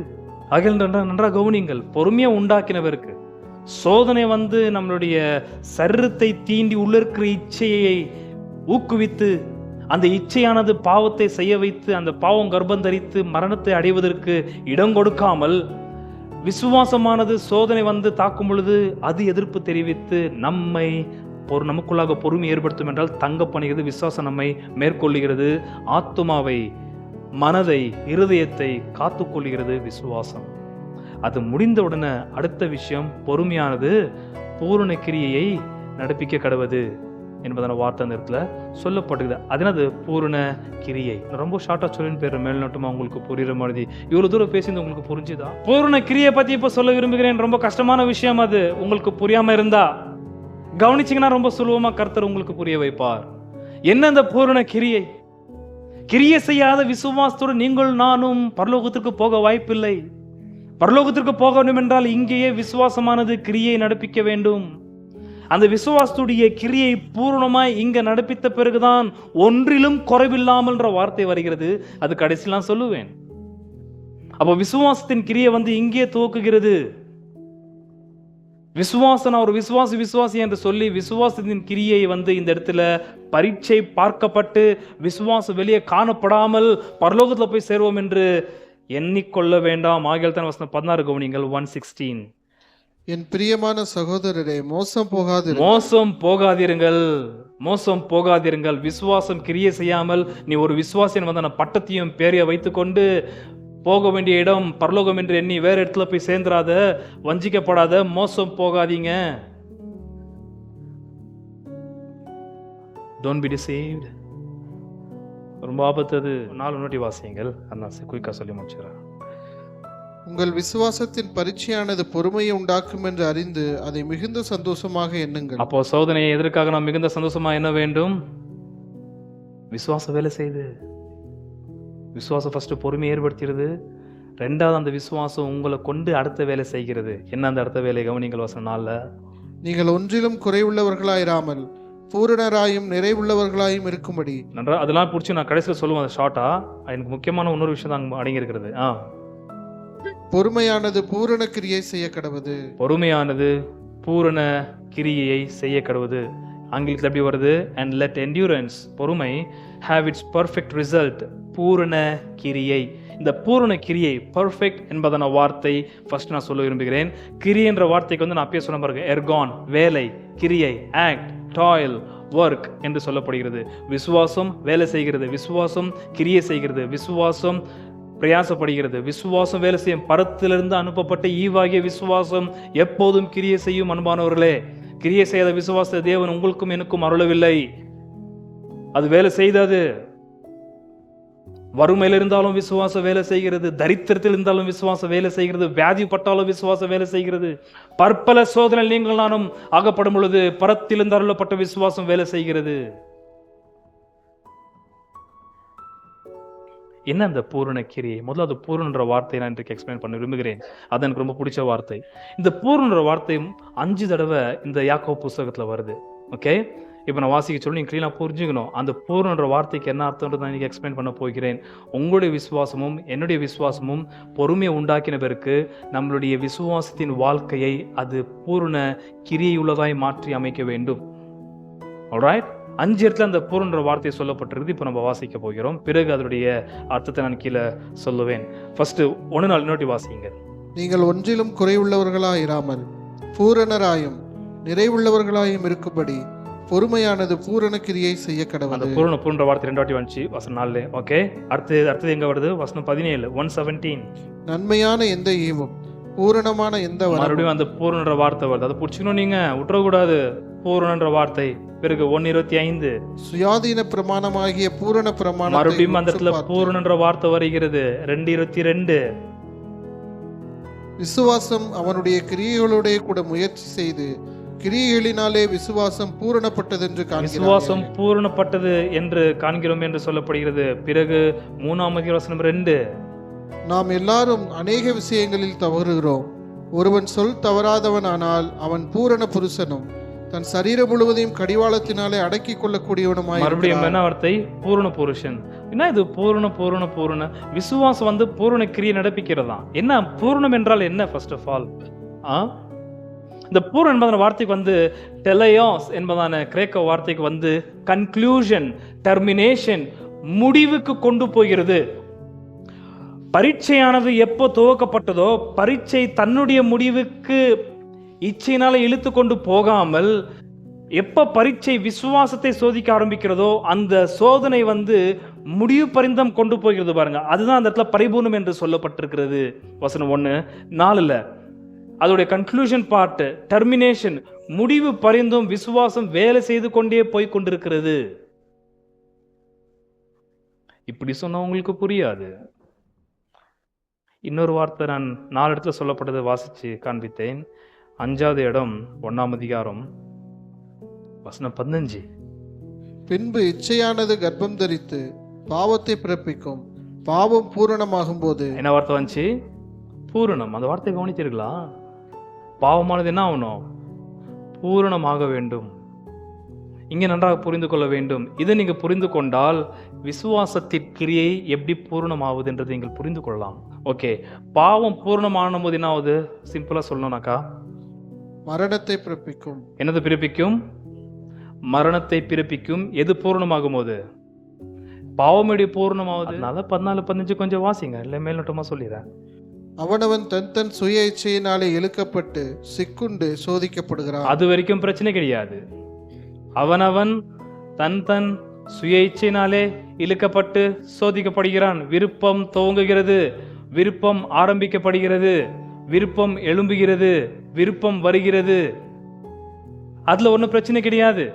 ஆகிய நன்றாக கவனிங்கள். பொறுமையை உண்டாக்கினவருக்கு சோதனை வந்து நம்மளுடைய சரீரத்தை தீண்டி உள்ள இருக்கிற இச்சையை ஊக்குவித்து அந்த இச்சையானது பாவத்தை செய்ய வைத்து அந்த பாவம் கர்ப்பம் தரித்து மரணத்தை அடைவதற்கு இடம் கொடுக்காமல் விசுவாசமானது சோதனை வந்து தாக்கும் பொழுது அது எதிர்ப்பு தெரிவித்து நம்மை நமக்குள்ளாக பொறுமை ஏற்படுத்தும் என்றால் தங்க பண்ணுகிறது. விசுவாசம் நம்மை மேற்கொள்ளுகிறது. ஆத்துமாவை, மனதை, இருதயத்தை காத்துக்கொள்கிறது விசுவாசம். அது முடிந்தவுடனே அடுத்த விஷயம், பொறுமையானது பூரண கிரியையை நடப்பிக்க கடவது என்பதான வார்த்தை அந்த இடத்துல சொல்லப்படுகிறது. அதனது பூரண கிரியை. ரொம்ப ஷார்ட்டா சொல்லின்னு பேர் மேல்நோட்டமா உங்களுக்கு புரியுற மாதிரி. இவ்வளவு தூரம் பேசியது உங்களுக்கு புரிஞ்சுதா? பூரண கிரியை பத்தி இப்ப சொல்ல விரும்புகிறேன். ரொம்ப கஷ்டமான விஷயம் அது. உங்களுக்கு புரியாம இருந்தா கவனிச்சீங்கன்னா ரொம்ப சுலபமா கர்த்தர் உங்களுக்கு புரிய வைப்பார். என்ன அந்த பூரண கிரியை? கிரியை செய்யாத விசுவாசத்தோடு நீங்கள் நானும் பரலோகத்திற்கு போக வாய்ப்பில்லை. பரலோகத்திற்கு போக வேண்டும் என்றால் இங்கேயே விசுவாசமானது கிரியை நடப்பிக்க வேண்டும். அந்த விசுவாசத்துடைய கிரியை பூரணமாய் இங்க நடப்பித்த பிறகுதான் ஒன்றிலும் குறைவில்லாமல் வார்த்தை வருகிறது. அது கடைசியில் நான் சொல்லுவேன். அப்போ விசுவாசத்தின் கிரியை வந்து இங்கே துவக்குகிறது. விசுவாசம் ஒரு விசுவாசி என்று சொல்லி விசுவாசத்தின் கிரியை வந்து இந்த இடத்துல பரீட்சை பார்க்கப்பட்டு விசுவாசம் வெளியே காணப்படாமல் பரலோகத்தில் போய் சேருவோம் என்று எண்ணிக்கொள்ள வேண்டாம். ஆகியால் தான் வசனம் 16 கவனிங்கள். 1:16. என் பிரியமான சகோதரரே, மோசம் போகாதிருங்கள். விசுவாசம் கிரியை செய்யாமல் நீ ஒரு விசுவாசின் வந்த பட்டத்தையும் பேரைய வைத்துக்கொண்டு போக வேண்டிய இடம் பரலோகம் என்று எண்ணி வேற இடத்துல போய் சேர்ந்துராத, வஞ்சிக்கப்படாத, மோசம் போகாதீங்க. Don't be deceived. ரொம்ப ஆபத்து அது. 4 நோட்டி வாசியங்கள். அதான் குயிக்கா சொல்லி முடிச்சுக்கிறேன். உங்கள் விசுவாசத்தின் பரீட்சையானது பொறுமையை உண்டாக்கும் என்று அறிந்து அதை மிகுந்த சந்தோஷமாக எண்ணுங்கள். அப்போ சோதனையை எதற்காக நாம் மிகுந்த சந்தோஷமா என்ன வேண்டும்? விசுவாச வேலை செய்து. விசுவாசம் ஃபர்ஸ்ட் பொறுமை ஏற்படுத்துகிறது. ரெண்டாவது அந்த விசுவாசம் உங்களை கொண்டு அடுத்த வேலை செய்கிறது. என்ன அந்த அடுத்த வேலை? கவனிங்கள் வசனம் 4. நீங்கள் ஒன்றிலும் குறைவுள்ளவர்களாயிராமல் பூரணராயும் நிறைவுள்ளவர்களாயும் இருக்கும்படி. நன்றா அதெல்லாம் பிடிச்சி நான் கடைசியில் சொல்லுவேன் அது ஷார்ட்டா. எனக்கு முக்கியமான இன்னொரு விஷயம் தான் அடங்கி இருக்கிறது. பொறுமையானது பூரண கிரியை செய்ய கடவுது. பொறுமையானது பூரண கிரியையை செய்ய கடவுது. ஆங்கிலத்தில் எப்படி வருது? அண்ட் லெட் என்டியூரன்ஸ், பொறுமை, have its perfect result, பூரண கிரியை. இந்த பூரண கிரியை, பர்ஃபெக்ட் என்பதான வார்த்தை ஃபர்ஸ்ட் நான் சொல்ல விரும்புகிறேன். கிரியை என்ற வார்த்தைக்கு வந்து நான் அப்பயே சொன்ன பாருங்க, எர்கான், வேலை, கிரியை, ஆக்ட், டாயில், ஒர்க் என்று சொல்லப்படுகிறது. விசுவாசம் வேலை செய்கிறது, விசுவாசம் கிரியை செய்கிறது, விசுவாசம் பிரயாசப்படுகிறது, விசுவாசம் வேலை செய்யும். பரத்திலிருந்து அனுப்பப்பட்ட ஈவாகிய விசுவாசம் எப்போதும் கிரியை செய்யும். அன்பானவர்களே, கிரியை செய்யாத விசுவாச தேவன் உங்களுக்கும் எனக்கும் அருளவில்லை. அது வேலை செய்தது. வறுமையில் இருந்தாலும் விசுவாசம் வேலை செய்கிறது, தரித்திரத்தில் இருந்தாலும் விசுவாசம் வேலை செய்கிறது, வியாதிப்பட்டாலும் விசுவாசம் வேலை செய்கிறது. பற்பல சோதனை நீங்கள் நானும் ஆகப்படும் பொழுது பரத்திலிருந்து அருளப்பட்ட விசுவாசம் வேலை செய்கிறது. என்ன அந்த பூரண கிரியை? முதல்ல அது பூரணன்ற வார்த்தை நான் இன்றைக்கு எக்ஸ்பிளைன் பண்ண விரும்புகிறேன். அது எனக்கு ரொம்ப பிடிச்ச வார்த்தை. இந்த பூரணன்ற வார்த்தை 5 தடவை இந்த யாக்கோபு புஸ்தகத்தில் வருது. ஓகே, இப்போ நான் வாசிக்க சொல்லி நீங்கள் க்ளீனாக புரிஞ்சுக்கணும். அந்த பூரணன்ற வார்த்தைக்கு என்ன அர்த்தம்ன்றது நான் இன்றைக்கி எக்ஸ்பிளைன் பண்ண போகிறேன். உங்களுடைய விசுவாசமும் என்னுடைய விசுவாசமும் பொறுமையை உண்டாக்கின பிறகு நம்மளுடைய விசுவாசத்தின் வாழ்க்கையை அது பூரண கிரியை உள்ளதாய் மாற்றி அமைக்க வேண்டும். ஆல்ரைட், 5 இடத்துல அந்த பூரண வார்த்தை சொல்லப்பட்டிருக்கு. இப்போ நம்ம வாசிக்க போகிறோம். பிறகு அதனுடைய அர்த்தத்தை நான் கீழே சொல்லுவேன். ஃபர்ஸ்ட் 1 நோட்டி வாசிங்க. நீங்கள் ஒன்றிலும் குறைவுள்ளவர்களாயிராமல் பூரணராயும் நிறைவுள்ளவர்களாயும் இருக்கும்படி பொறுமையானது பூரண கிரியை செய்ய கடவுள். அந்த பூரண வார்த்தை 2 வாட்டி வந்துச்சு வசனம் 4. ஓகே, அடுத்தது எங்க வருது? வசனம் 17, 1:17. நன்மையான எந்த ஈவும் பூரணமான எந்த மறுபடியும் அந்த பூரண வார்த்தை வருது. அதை பிடிச்சிக்கணும், நீங்க விட்டுறக்கூடாது. பூரண வார்த்தை. பிறகு 1:25 சுயாதீன பிரமாணமாகிய பூரண பிரமாணம். மறுபடியும் அந்த இடத்துல பூரண வார்த்தை வருகிறது. 2:22 விசுவாசம் அவனுடைய கிரியைகளோட கூட முயற்சி செய்து கிரியைகளினாலே விசுவாசம் பூரணப்பட்டது என்று விசுவாசம் பூரணப்பட்டது என்று காண்கிறோம் என்று சொல்லப்படுகிறது. பிறகு 3:2 நாம் எல்லாரும் அநேக விஷயங்களில் தவறுகிறோம். ஒருவன் சொல் தவறாதவன் ஆனால் அவன் பூரண புருஷனும் தன் சரீரம் முழுவதையும் கடிவாளத்தினாலே அடக்கி கொள்ளக்கூடியவனுமாய். மறுபடியும் என்ன வார்த்தை? பூரண புருஷன். என்ன இது? பூரண விசுவாசம் வந்து பூரண கிரியை நடப்பிக்கிறதா? என்ன பூரணம் என்றால் என்ன? ஃபர்ஸ்ட் ஆஃப் ஆல் இந்த பூரணம் என்பதான வார்த்தைக்கு வந்து டெலையோஸ் என்பதான கிரேக்க வார்த்தைக்கு வந்து கன்க்ளூஷன், டெர்மினேஷன், முடிவுக்கு கொண்டு போகிறது. பரீட்சையானது எப்போ துவக்கப்பட்டதோ, பரீட்சை தன்னுடைய முடிவுக்கு இச்சையினால இழுத்து கொண்டு போகாமல், எப்ப பரீட்சை விசுவாசத்தை சோதிக்க ஆரம்பிக்கிறதோ அந்த சோதனை முடிவு பரிந்தம் கொண்டு போகிறது பாருங்க. அதுதான் அந்த இடத்துல பரிபூர்ணம் என்று சொல்லப்பட்டிருக்கிறது. வசனம் 1:4 அதோடைய கன்க்ளூஷன் பார்ட், டெர்மினேஷன், முடிவு பரிந்தும் விசுவாசம் வேலை செய்து கொண்டே போய் கொண்டிருக்கிறது. இப்படி சொன்னா உங்களுக்கு புரியாது. இன்னொரு வார்த்தை நான் 4 இடத்துல சொல்லப்பட்டதை வாசிச்சு காண்பித்தேன். 5வது இடம் 1ஆம் அதிகாரம் வசனம் 15. பின்பு இச்சையானது கர்ப்பம் தரித்து பாவத்தை பிறப்பிக்கும், பாவம் பூரணமாகும் போது. என்ன வார்த்தை வந்துச்சு? பூரணம். அந்த வார்த்தையை கவனிச்சிருக்கலாம். பாவமானது என்ன ஆகணும்? பூரணமாக வேண்டும். இங்கே நன்றாக புரிந்து கொள்ள வேண்டும். இதை நீங்கள் புரிந்து கொண்டால் விசுவாசத்தின் கிரியை எப்படி பூரணமாகுது என்றதை நீங்கள் புரிந்து கொள்ளலாம். ஓகே, பாவம் பூரணமான போது என்ன ஆகுது? சிம்பிளா சொல்லணும்னாக்கா மரணத்தை பிறப்பிக்கும். என்னது பிறப்பிக்கும்? மரணத்தை பிறப்பிக்கும். எது பூரணமாகும் போது? பாவம் எப்படி பூர்ணமாகுது? அதனால 14-15 கொஞ்சம் வாசிங்க, இல்லை மேல்நோட்டமா சொல்லிடுறேன். அவனவன் தன் தன் சுய இச்சையினாலே இழுக்கப்பட்டு சிக்குண்டு சோதிக்கப்படுகிறான். அது வரைக்கும் பிரச்சனை கிடையாது. அவனவன் தன் தன் சுய இச்சையினாலே இழுக்கப்பட்டு சோதிக்கப்படுகிறான். விருப்பம் துவங்குகிறது, விருப்பம் ஆரம்பிக்கப்படுகிறது, விருப்பம் எழும்புகிறது, விருப்பம் வருகிறது. அதுல ஒன்றும் பிரச்சனை கிடையாது.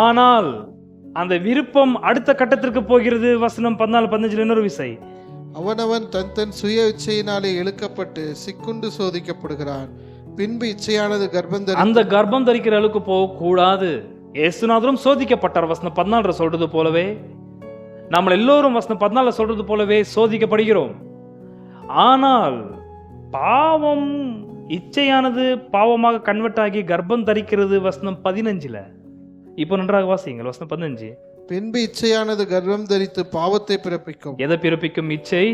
ஆனால் அந்த விருப்பம் அடுத்த கட்டத்திற்கு போகிறது. வசனம் 14-15 இன்னொரு விசை. அவனவன் தன் தன் சுய இச்சையினாலே இழுக்கப்பட்டு சிக்குண்டு சோதிக்கப்படுகிறான். பின்பு இச்சையானது கர்ப்பம் தரி. அந்த கர்ப்பம் தரிக்கிற அளவுக்கு போக கூடாது. இயேசுநாதரும் சோதிக்கப்பட்டார். வசனம் 14 சொல்றது போலவே நம்ம எல்லோரும் வசனம் 14 சொல்றது போலவே சோதிக்கப்படுகிறோம். ஆனால் பாவம், இச்சையானது பாவமாக கன்வெர்ட் ஆகி கர்ப்பம் தரிக்கிறது. வசனம் 15. இப்போ நன்றாக வாசிங்கள். வசனம் 15. பின்பு இச்சையானது கர்ப்பம் தரித்து பாவத்தை பிறப்பிக்கும். எதை பிறப்பிக்கும்? இச்சை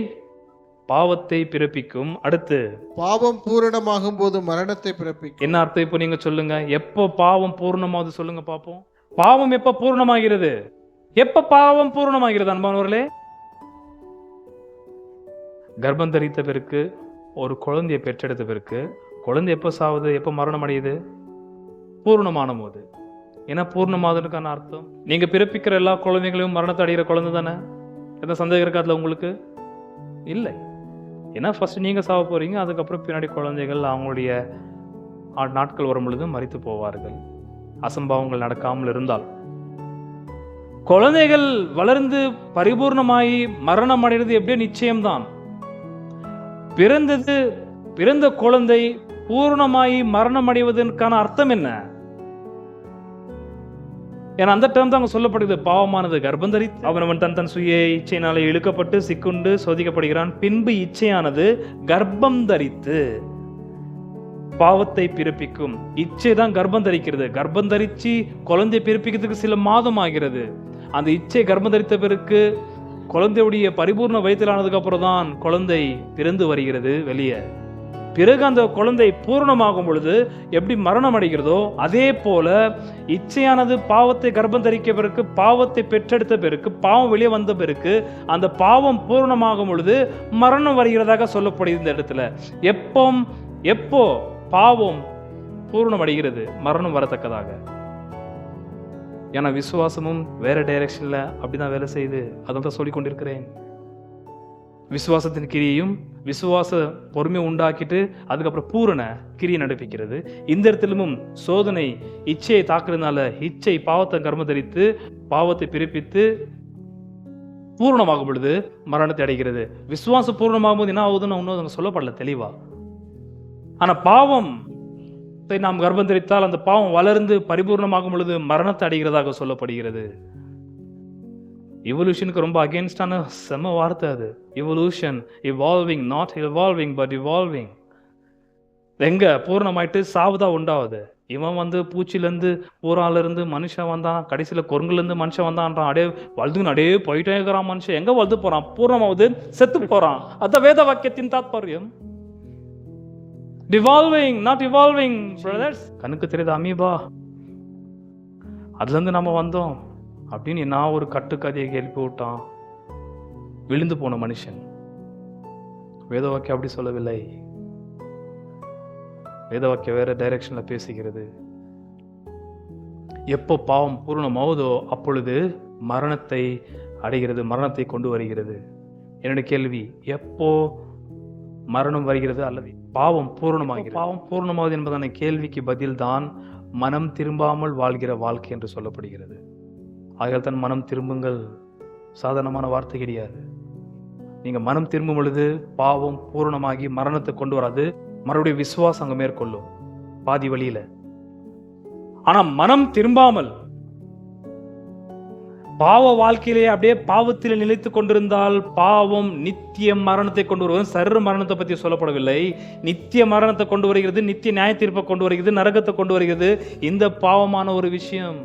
பாவத்தை பிறப்பிக்கும். அடுத்து பாவம் பூரணமாகும் போது மரணத்தை பிறப்பிக்கும். என்ன அர்த்தம்? இப்போ நீங்க சொல்லுங்க. எப்போ பாவம் பூர்ணமாவது சொல்லுங்க பாப்போம். பாவம் எப்ப பூர்ணமாகிறது? எப்ப பாவம் பூர்ணமாகிறது அன்பானவர்களே? கர்ப்பம் தரித்த பிறகு, ஒரு குழந்தையை பெற்றெடுத்த பிறகு. குழந்தை எப்போ சாவுது? எப்போ மரணம் அடையுது? பூர்ணமான போது. ஏன்னா பூர்ணமாவதுக்கான அர்த்தம், நீங்க பிறப்பிக்கிற எல்லா குழந்தைகளையும் மரணத்தை அடைகிற குழந்தை தானே. எந்த சந்தேகம் இருக்காதுல உங்களுக்கு? இல்லை. ஏன்னா ஃபர்ஸ்ட் நீங்க சாவ போறீங்க, அதுக்கப்புறம் பின்னாடி குழந்தைகள் அவங்களுடைய நாட்கள் வரும் பொழுது மரித்து போவார்கள், அசம்பாவங்கள் நடக்காமல் இருந்தால். குழந்தைகள் வளர்ந்து பரிபூர்ணமாயி மரணம் அடைகிறது எப்படியோ நிச்சயம்தான். பிறந்த குழந்தை பூர்ணமாயி மரணம் அடைவதற்கான அர்த்தம் என்ன? ஏன்னா அந்த டேர்ம் தான் சொல்லப்படுது. பாவமானது கர்ப்பம் தரித்து அவனவன் தன் தன் சுய இச்சையினாலே இழுக்கப்பட்டு சிக்குண்டு சோதிக்கப்படுகிறான். பின்பு இச்சையானது கர்ப்பம் தரித்து பாவத்தை பிறப்பிக்கும். இச்சை தான் கர்ப்பம் தரிக்கிறது. கர்ப்பம் தரிச்சு குழந்தை பிறப்பிக்கிறதுக்கு சில மாதம் ஆகிறது. அந்த இச்சை கர்ப்பம் தரித்த பிறகு குழந்தையுடைய பரிபூர்ண வயதிலானதுக்கு அப்புறம் தான் குழந்தை பிறந்து வருகிறது வெளியே. பிறகு அந்த குழந்தை பூர்ணமாகும் பொழுது எப்படி மரணம் அடைகிறதோ அதே போல இச்சையானது பாவத்தை கர்ப்பம் தரிக்க பிறகு, பாவத்தை பெற்றெடுத்த பிறகு, பாவம் வெளியே வந்த பிறகு அந்த பாவம் பூர்ணமாகும் பொழுது மரணம் வருகிறதாக சொல்லப்படுகிறது. இந்த இடத்துல எப்போ பாவம் பூர்ணம் அடைகிறது? மரணம் வரத்தக்கதாக. ஏன்னா விசுவாசமும் வேற டைரக்ஷன்ல அப்படிதான் வேலை செய்யுது. அதான் சொல்லிக் கொண்டிருக்கிறேன். விசுவாசத்தின் கிரியையும் விசுவாச பொறுமை உண்டாக்கிட்டு அதுக்கப்புறம் பூரண கிரியை நடப்பிக்கிறது. இந்த இடத்திலும் சோதனை இச்சையை தாக்குறதுனால இச்சை பாவத்தை கர்ம தரித்து பாவத்தை பிறப்பித்து பூர்ணமாகும் பொழுது மரணத்தை அடைகிறது. விசுவாசம் பூர்ணமாகும் போது என்ன ஆகுதுன்னு ஒன்றும் சொல்லப்படல தெளிவா. ஆனா பாவம் நாம் கர்ப்பம் தரித்தால் அந்த பாவம் வளர்ந்து பரிபூர்ணமாகும் பொழுது மரணத்தை அடைகிறதாக சொல்லப்படுகிறது. இவல்யூஷனுக்கு ரொம்ப அகேன்ஸ்டான செம வார்த்தை அது. Evolution, evolving, not evolving but evolving. எங்க பூர்ணமாயிட்டு சாவுதான் உண்டாவது. இவன் பூச்சிலேருந்து பூராலேருந்து மனுஷன் வந்தான், கடைசியில் குரங்குலேருந்து மனுஷன் வந்தான்றான். அப்படியே வளர்ந்துன்னு அப்படியே போயிட்டே இருக்கிறான். மனுஷன் எங்க வளர்ந்து போறான்? பூர்ணமாவது செத்து போறான். அதான் வேத வாக்கியத்தின் தாத்பரியம். டிவால்விங், நாட் இவால்விங் பிரதர்ஸ். கண்ணுக்கு தெரியுது அமீபா, அதுலேருந்து நம்ம வந்தோம் அப்படின்னு நான் ஒரு கட்டுக்கதையை எழுப்பி விட்டான். விழுந்து போன மனுஷன். வேதவாக்கியம் அப்படி சொல்லவில்லை. வேதவாக்கியம் வேற டைரக்ஷன்ல பேசுகிறது. எப்போ பாவம் பூரணமாவதோ அப்பொழுது மரணத்தை அடைகிறது, மரணத்தை கொண்டு வருகிறது. என்னுடைய கேள்வி, எப்போ மரணம் வருகிறது அல்லது பாவம் பூரணமாகிறது? பாவம் பூரணமாவது என்பதான கேள்விக்கு பதில்தான் மனம் திரும்பாமல் வாழ்கிற வாழ்க்கை என்று சொல்லப்படுகிறது. ஆகையால் தான் மனம் திரும்புங்கள் சாதாரணமான வார்த்தை கிடையாது. நீங்க மனம் திரும்பும் பொழுது பாவம் பூரணமாகி மரணத்தை கொண்டு வராது, மறுபடியும் விசுவாசம் அங்க மேற்கொள்ளும் பாதி வழியில. ஆனா மனம் திரும்பாமல் பாவ வாழ்க்கையிலே அப்படியே பாவத்திலே நிலைத்து கொண்டிருந்தால் பாவம் நித்திய மரணத்தை கொண்டு வருவது. சரீர மரணத்தை பற்றி சொல்லப்படவில்லை. நித்திய மரணத்தை கொண்டு வருகிறது, நித்திய நியாய தீர்ப்பை கொண்டு வருகிறது, நரகத்தை கொண்டு வருகிறது. இந்த பாவமான ஒரு விஷயம்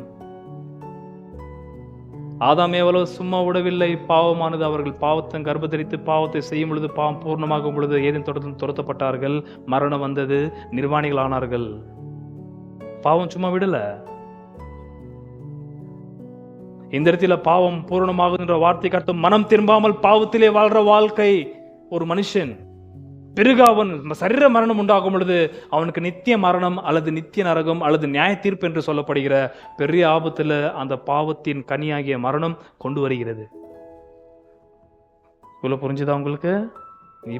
ஆதாம் ஏவலோ சும்மா விடவில்லை. பாவமானது, அவர்கள் பாவத்தை கர்ப்பத்தரித்து பாவத்தை செய்யும் பொழுது, பாவம் பூர்ணமாகும் பொழுது ஏதேன் தோட்டத்தில் துரத்தப்பட்டார்கள். மரணம் வந்தது, நிர்வாணிகள் ஆனார்கள். பாவம் சும்மா விடல. இந்த இடத்துல பாவம் பூரணமாகுகின்ற வார்த்தைக்கு அர்த்தம் மனம் திரும்பாமல் பாவத்திலே வாழ்ற வாழ்க்கை. ஒரு மனுஷன் பிறகு அவன் சரீர மரணம் உண்டாகும் பொழுது அவனுக்கு நித்திய மரணம் அல்லது நித்திய நரகம் அல்லது நியாய தீர்ப்பு என்று சொல்லப்படுகிற பெரிய ஆபத்துல அந்த பாவத்தின் கனியாகிய மரணம் கொண்டு வருகிறது. இவ்வளவு புரிஞ்சுதா உங்களுக்கு?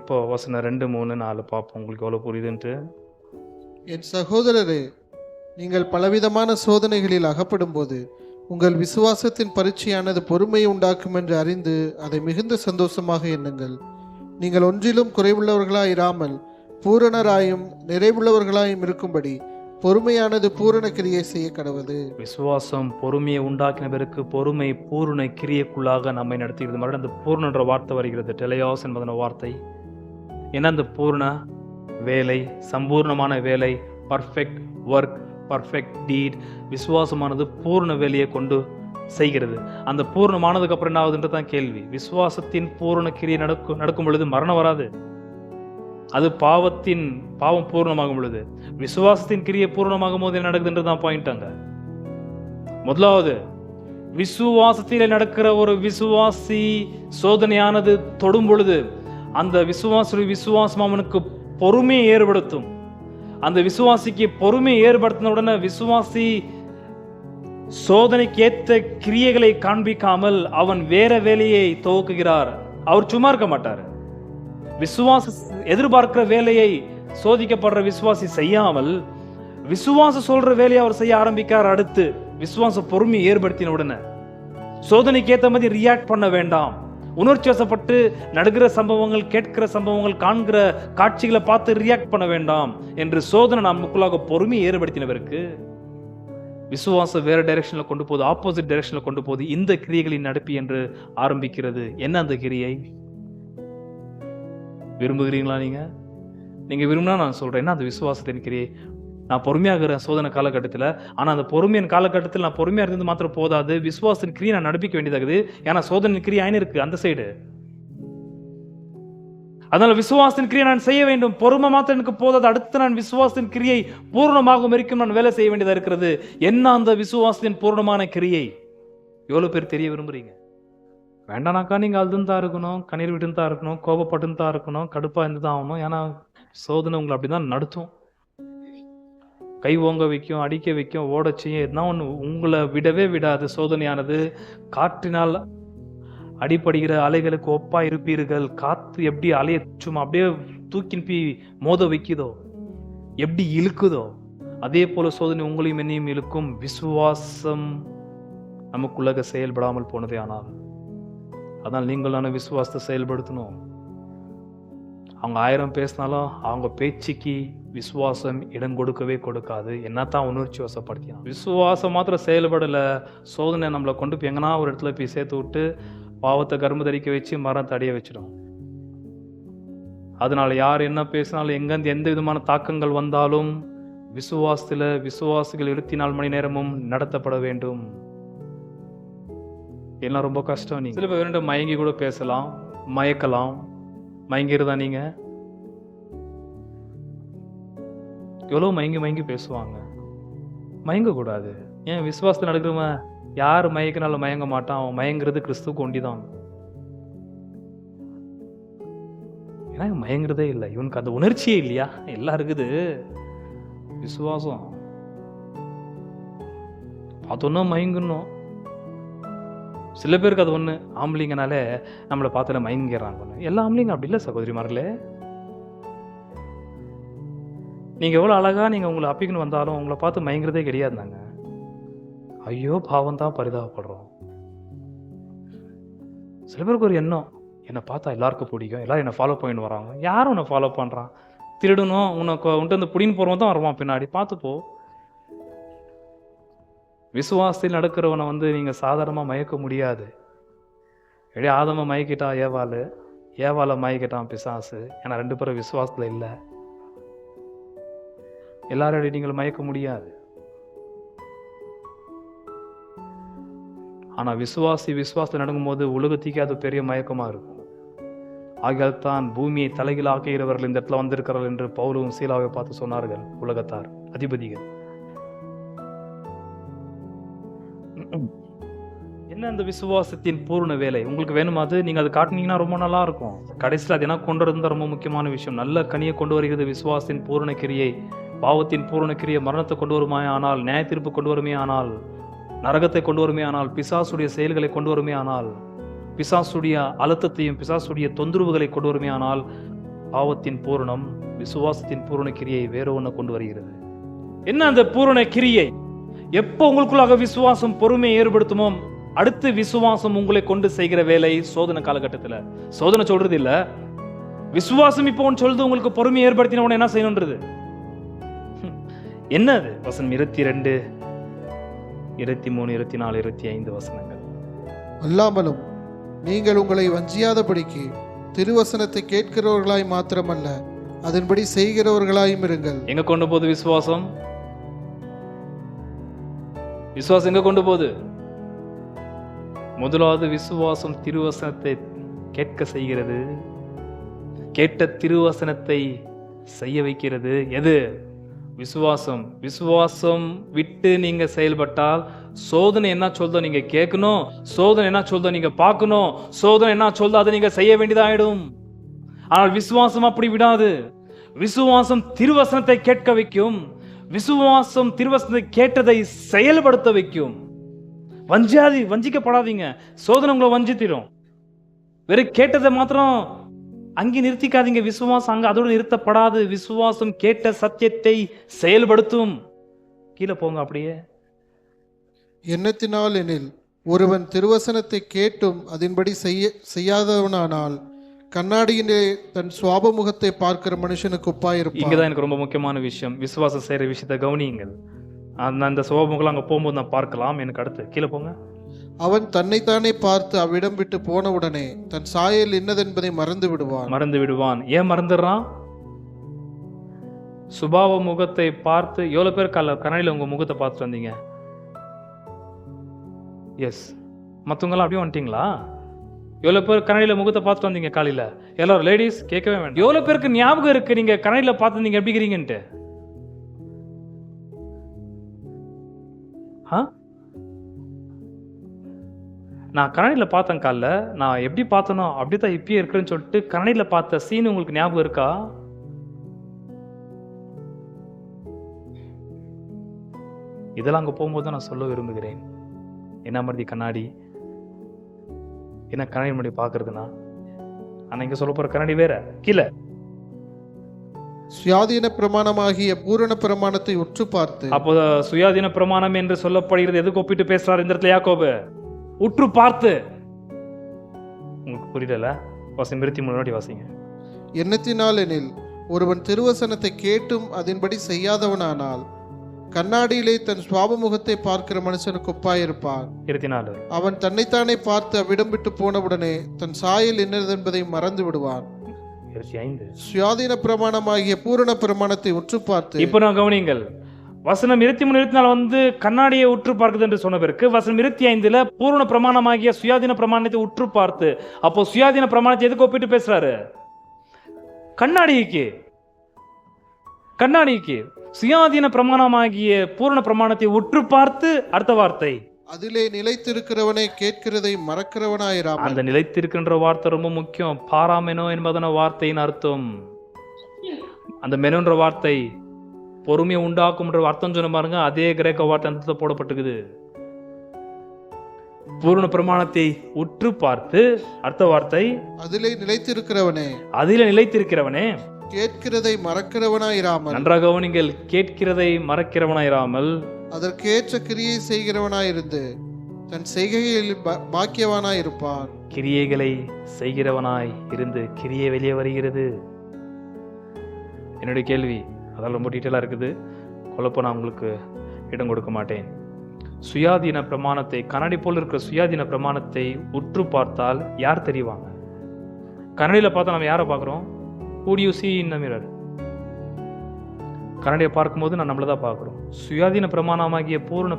இப்போ வசனம் 2, 3, 4 பார்ப்போம், உங்களுக்கு எவ்வளவு புரியுதுன்ட்டு. என் சகோதரரே, நீங்கள் பலவிதமான சோதனைகளில் அகப்படும் போது உங்கள் விசுவாசத்தின் பரீட்சையானது பொறுமையை உண்டாக்கும் என்று அறிந்து அதை மிகுந்த சந்தோஷமாக எண்ணுங்கள். நீங்கள் ஒன்றிலும் குறைவுள்ளவர்களாயிராமல் பூரணராயும் நிறைவுள்ளவர்களாயும் இருக்கும்படி பொறுமையானது பூரண கிரியை செய்ய கடவுது. விசுவாசம் பொறுமையை உண்டாக்கின பிறகு பொறுமை பூரண கிரியைக்குள்ளாக நம்மை நடத்துகிறது. மறுபடியும் அந்த பூர்ணன்ற வார்த்தை வருகிறது, டெலையாஸ் என்பதன வார்த்தை. என்ன அந்த பூர்ண வேலை, சம்பூர்ணமான வேலை, பர்ஃபெக்ட் ஒர்க், பர்ஃபெக்ட் டீட். விசுவாசமானது பூர்ண வேலையை கொண்டு செய்கிறது. அந்த பூர்ணமானதுக்கு அப்புறம் என்ன ஆகுதுன்றது தான் கேள்வி. விசுவாசத்தின் பூரண கிரியை நடக்கும் பொழுது மரணம் வராது. அது பாவம் பூர்ணமாகும் பொழுது. விசுவாசத்தின் கிரியை பூர்ணமாகும் போது என்ன நடக்குதுன்றது தான் பாயிண்ட். அங்க முதலாவது விசுவாசத்திலே நடக்கிற ஒரு விசுவாசி சோதனையானது தொடும் பொழுது அந்த விசுவாசம் அவனுக்கு பொறுமையை ஏற்படுத்தும். அந்த விசுவாசிக்கு பொறுமையை ஏற்படுத்தின உடனே விசுவாசி சோதனைக்கு ஏற்ற கிரியைகளை காண்பிக்காமல் அவன் வேற வேலையை துவக்குகிறார். அவர் சும்மா இருக்க மாட்டார். விசுவாச எதிர்பார்க்கிற வேலையை சோதிக்கப்படுற விசுவாசி செய்யாமல் விசுவாச சொல்ற வேலையை அவர் செய்ய ஆரம்பிக்கிறார். அடுத்து விசுவாச பொறுமையை ஏற்படுத்தின உடனே சோதனைக்கு ஏற்ற மாதிரி ரியாக்ட் பண்ண வேண்டாம். உணர்ச்சி வசப்பட்டு நடுகிற சம்பவங்கள், கேட்கிற சம்பவங்கள், காண்கிற காட்சிகளை பார்த்து ரியாக்ட் பண்ண வேண்டாம் என்று சோதனை நமக்குள்ளாக பொறுமையை ஏற்படுத்தினவருக்கு விசுவாசம் வேற டைரக்ஷன்ல கொண்டு போகுது, ஆப்போசிட் டைரக்ஷன்ல கொண்டு போகுது. இந்த கிரியைகளின் நடப்பி என்று ஆரம்பிக்கிறது. என்ன அந்த கிரியை? விரும்புகிறீங்களா? நீங்க விரும்பினா நான் சொல்றேன். என்ன அந்த விசுவாசத்தின் கிரியை? நான் பொறுமையாகிறேன் சோதனை காலகட்டத்தில். ஆனால் அந்த பொறுமையின் காலகட்டத்தில் நான் பொறுமையாக இருந்து மாத்திரம் போதாது, விசுவாசத்தின் கிரியை நான் நடப்பிக்க வேண்டியதாகுது. ஏன்னா சோதனை கிரியை ஆயின்னு இருக்கு அந்த சைடு. அதனால விசுவாசத்தின் கிரியை நான் செய்ய வேண்டும். பொறுமை மாத்திரம் எனக்கு போதாது, அடுத்து நான் விசுவாசத்தின் கிரியை பூர்ணமாக வரைக்கும் நான் வேலை செய்ய வேண்டியதா இருக்கிறது. என்ன அந்த விசுவாசத்தின் பூர்ணமான கிரியை? எவ்வளவு பேர் தெரிய விரும்புறீங்க? வேண்டானாக்கா நீங்க அழுதுன்னு தான் இருக்கணும், கண்ணீர் விட்டுன்னு தான் இருக்கணும், கோபப்பட்டுன்னு தான் இருக்கணும், கடுப்பா இருந்து தான் ஆகணும். ஏன்னா சோதனை உங்களை அப்படிதான் நடத்தும். கை ஓங்க வைக்கும், அடிக்க வைக்கும், ஓட செய்யும். எதுனா ஒன்று உங்களை விடவே விடாது. சோதனையானது காற்றினால் அடிப்படுகிற அலைகளுக்கு ஒப்பா இருப்பீர்கள். காத்து எப்படி அலைய சும்மா அப்படியே தூக்கின் மோத வைக்குதோ, எப்படி இழுக்குதோ, அதே போல சோதனை உங்களையும் என்னையும் இழுக்கும். விசுவாசம் நமக்குள்ளாக செயல்படாமல் போனதே. ஆனால் அதனால் நீங்களான விசுவாசத்தை செயல்படுத்தணும். அவங்க 1000 பேசினாலும் அவங்க பேச்சுக்கு விசுவாசம் இடம் கொடுக்கவே கொடுக்காது. என்னத்தான் உணர்ச்சி வசப்படுத்தினா விசுவாசம் மாத்திரம் செயல்படலை, சோதனை நம்மளை கொண்டு போய் எங்கன்னா ஒரு இடத்துல போய் சேர்த்து விட்டு பாவத்தை கரும்பு தடிக்க வச்சு மரம் தடைய வச்சிடும். அதனால யார் என்ன பேசினாலும் எங்கேருந்து எந்த விதமான தாக்கங்கள் வந்தாலும் விசுவாசிகள் 24 மணி நேரமும் நடத்தப்பட வேண்டும். எல்லாம் ரொம்ப கஷ்டம். நீங்க சில பேர் மயங்கி கூட பேசலாம், மயக்கலாம். மயங்கிறதா நீங்க? எவ்வளோ மயங்கி பேசுவாங்க. மயங்க கூடாது. ஏன் விசுவாசத்தில் நடக்கிறவன் யார் மயக்கினாலும் மயங்க மாட்டான். அவன் மயங்கிறது கிறிஸ்துவுக்கு ஒண்டிதான். ஏன்னா மயங்குறதே இல்லை, இவனுக்கு அந்த உணர்ச்சியே இல்லையா? எல்லாம் இருக்குது. விசுவாசம் பார்த்தோன்னா மயங்கணும். சில பேருக்கு அது ஒண்ணு, ஆம்பளைங்கனாலே நம்மளை பார்த்துல மயங்கிடுறாங்க. எல்லா ஆம்பளைங்க அப்படி இல்லை சகோதரிமார்களே. நீங்க எவ்வளவு அழகா நீங்க உங்களை அப்பிக்கணும் வந்தாலும் உங்களை பார்த்து மயங்குறதே கிடையாது. நாங்க ஐயோ பாவம் தான் பரிதாபப்படுறோம். சில பேருக்கு ஒரு எண்ணம், என்னை பார்த்தா எல்லாருக்கும் பிடிக்கும், எல்லாரும் என்னை ஃபாலோ பண்ணிட்டு வராங்க. யாரும் உன்னை ஃபாலோ பண்றான்? திருடணும் உனக்கு உன்ட்டு வந்து புடின்னு போறவன் தான் வருவான் பின்னாடி, பார்த்துப்போ. விசுவாசத்தில் நடக்கிறவனை வந்து நீங்க சாதாரணமா மயக்க முடியாது. எப்படியே ஆதம மயக்கிட்டா ஏவாளு, ஏவாளை மயக்கிட்டான் பிசாசு. ஏன்னா 2 பேரும் விசுவாசத்துல இல்லை. எல்லாரும் நீங்கள் மயக்க முடியாது. ஆனா விசுவாசத்தில் நடக்கும்போது உலகத்துக்கே அது பெரிய மயக்கமா இருக்கும். ஆகையால் தான் பூமியை தலைகீழ் ஆக்குகிறவர்கள் இந்த இடத்துல வந்திருக்கிறார்கள் என்று பவுலும் சீலாவை பார்த்து சொன்னார்கள் உலகத்தார், அதிபதிகள். என்ன அந்த விசுவாசத்தின் பூர்ண வேலை உங்களுக்கு வேணுமா? அது நீங்க அது காட்டினீங்கன்னா ரொம்ப நல்லா இருக்கும். கடைசியில் அது என்ன கொண்டு வரது ரொம்ப முக்கியமான விஷயம். நல்ல கனியை கொண்டு வருகிறது விசுவாசத்தின் பூரண கிரியை. பாவத்தின் பூரண கிரியை மரணத்தை கொண்டு வருமே ஆனால், நியாய தீர்ப்பு கொண்டு வருமே ஆனால், நரகத்தை கொண்டு வருமே ஆனால், பிசாசுடைய செயல்களை கொண்டு வருமே ஆனால், பிசாசுடைய அழுத்தத்தையும் பிசாசுடைய தொந்தரவுகளை கொண்டு வருமே ஆனால், பாவத்தின் பூரணம் விசுவாசத்தின் பூரண கிரியை வேற ஒண்ணு கொண்டு வருகிறது. என்ன அந்த பூரண கிரியை? எப்போ உங்களுக்குள்ளாக விசுவாசம் பொறுமையை ஏற்படுத்துமோ, அடுத்து விசுவாசம் உங்களை கொண்டு செய்கிற வேலை சோதனை காலகட்டத்தில். சோதனை சொல்றது இல்ல, விசுவாசம் இப்போ சொல்றது உங்களுக்கு பொறுமையை ஏற்படுத்தின உடனே என்ன செய்யணும்ன்றது. என்ன அது? வசனம் 22, 23, 24, 25 வசனங்கள். அல்லாமலும் நீங்கள் உங்களை வஞ்சியாதபடிக்கு திருவசனத்தை கேட்கிறவர்களாய் மாத்திரமல்ல, அதன்படி செய்கிறவர்களாயும் இருங்கள். எங்க கொண்டு போகுது விசுவாசம்? விசுவாசம் எங்க கொண்டு போகுது? முதலாவது விசுவாசம் திருவசனத்தை கேட்க செய்கிறது, கேட்ட திருவசனத்தை செய்ய வைக்கிறது. எது? விசுவாசம். விசுவாசம் விட்டு நீங்க செயல்பட்டால் சோதனை என்ன சொல்தோ நீங்க கேட்கணும், சோதனை என்ன சொல்தோ நீங்க பார்க்கணும், சோதனை என்ன சொல்தோ அதை நீங்க செய்ய வேண்டியதாயிடும். ஆனால் விசுவாசம் அப்படி விடாது. விசுவாசம் திருவசனத்தை கேட்க வைக்கும். விசுவாசம் திருவசனத்தை கேட்டதை செயல்படுத்த வைக்கும். வஞ்சிக்கப்படாதீங்க. சோதனை உங்களை வஞ்சித்திரும். வெறும் கேட்டதை மாத்திரம் அங்கே நிறுத்திக்காதீங்க. விசுவாசம் அங்க அதோடு நிறுத்தப்படாது. விசுவாசம் கேட்ட சத்தியத்தை செயல்படுத்தும். கீழே போங்க அப்படியே. எண்ணத்தினால் எனில் ஒருவன் திருவசனத்தை கேட்டும் அதன்படி செய்யாதவனானால் கண்ணாடியிலே தன் சுவாப முகத்தை பார்க்கிற மனுஷனுக்கு ஒப்பாயிருப்பான். இங்கதான் எனக்கு ரொம்ப முக்கியமான விஷயம். விசுவாசம் செய்யற விஷயத்தை கவனியுங்கள். அந்த சுவாபமுகலாம் அங்க போகும்போது நான் பார்க்கலாம். எனக்கு அடுத்து கீழே போங்க. அவன் தன்னைத்தானே பார்த்து அவ்விடம் விட்டு போன உடனே தன் சாயல் இன்னதென்பதை மறந்து விடுவான். ஏன் மறந்துடுறான்? சுபாவ முகத்தை பார்த்து. எவ்வளவு பேர் கண்ணாடியில உங்க முகத்தை பார்த்துட்டு வந்தீங்க? எஸ். மற்றவங்களாம் அப்படியே வந்துட்டீங்களா? எவ்வளவு பேர் கண்ணாடியில முகத்தை பார்த்துட்டு வந்தீங்க காலையில? எல்லாரும் லேடிஸ் கேட்கவே வேண்டாம். எவ்வளவு பேருக்கு ஞாபகம் இருக்கு நீங்க கண்ணாடியில பார்த்துருந்தீங்க எப்படி இருக்கிறீங்கன்ட்டு? நான் கண்ணாடியில் பார்த்தேன் காலைல, நான் எப்படி பார்த்தனோ அப்படித்தான் இப்பயே இருக்கிறேன்னு சொல்லிட்டு கண்ணாடியில் பார்த்த சீன் உங்களுக்கு ஞாபகம் இருக்கா? இதெல்லாம் அங்கே போகும்போது நான் சொல்ல விரும்புகிறேன். என்ன மாதிரி கண்ணாடி, என்ன கண்ணாடி முன்னாடி பார்க்கறதுனா? ஆனால் இங்கே சொல்ல போகிற கண்ணாடி வேற. கீழே சுயாதீன பிரமாணமாகிய பூரண பிரமாணத்தை உற்று பார்த்து. அப்போ சுயாதீன பிரமாணம் என்று சொல்லப்படுகிறது எதுக்கு ஒப்பிட்டு பேசுறாரு இந்த இடத்துல யாக்கோபு? உற்று பார்த்து. உங்களுக்கு புரியல? வாசிங்க 23 வாசிங்க. எண்ணத்தினால் எனில் ஒருவன் திருவசனத்தை கேட்டும் அதன்படி செய்யாதவனானால் கண்ணாடியிலே தன் சுவாப முகத்தை பார்க்கிற மனுஷனுக்கு ஒப்பாயிருப்பான். 24. அவன் தன்னைத்தானே பார்த்து அவ்விடம் விட்டு போனவுடனே தன் சாயல் என்னதென்பதை மறந்து விடுவான். 25. சுயாதீன பிரமாணமாகிய பூரண பிரமாணத்தை உற்று பார்த்து. இப்போ நான் கவனிங்கள். வசனம் 23, 24 வந்து கண்ணாடியை உற்று பார்க்குது என்று சொன்ன பிறகு வசனம் 25 பூரண பிரமாணமாகிய சுயாதீன பிரமாணத்தை உற்று பார்த்து. அப்போ சுயாதீன பிரமாணத்தை எதுக்கு ஒப்பிட்டு பேசுறாரு? கண்ணாடிக்கு சுயாதீன பிரமாணமாகிய பூரண பிரமாணத்தை உற்று பார்த்து. அடுத்த வார்த்தை அதிலே நிலைத்திருக்கிறவனே கேட்கிறதை மறக்கிறவனாயிராமல். அந்த நிலைத்திருக்கின்ற வார்த்தை ரொம்ப முக்கியம். பாராமெனோ என்பதன வார்த்தையின் அர்த்தம். அந்த மெனுன்ற வார்த்தை பொறுமையை உண்டாக்கும்ன்ற அர்த்தம் சொன்ன பாருங்க, அதே கிரேக்க வார்த்தை அந்த போடப்பட்டிருக்குது. பூரண பிரமாணத்தை உற்று பார்த்து, அடுத்த வார்த்தை அதிலே நிலைத்திருக்கிறவனே, அதில நிலைத்திருக்கிறவனே கேட்கிறதை மறக்கிறவனாயிராமல். நன்றாக கவனிங்கள், கேட்கிறதை மறக்கிறவனாயிராமல் அதற்கேற்ற கிரியை செய்கிறவனாயிருந்து தன் செய்கையில் பாக்கியவானாயிருப்பான். கிரியைகளை செய்கிறவனாய் இருந்து கிரியை வெளியே வருகிறது. என்னுடைய கேள்வி அதெல்லாம் ரொம்ப டீட்டெயிலாக இருக்குது, குழப்பம் நான் உங்களுக்கு இடம் கொடுக்க மாட்டேன். சுயாதீன பிரமாணத்தை, கண்ணாடி போல் இருக்கிற சுயாதீன பிரமாணத்தை உற்று பார்த்தால் யார் தெரிவாங்க? கண்ணாடியில் பார்த்தா நம்ம யாரை பார்க்குறோம்? Who do you see in the mirror? கண்ணாடியை பார்க்கும்போது நான் நம்மளை தான் பார்க்குறோம். சுயாதீன பிரமாணமாகிய பூர்ண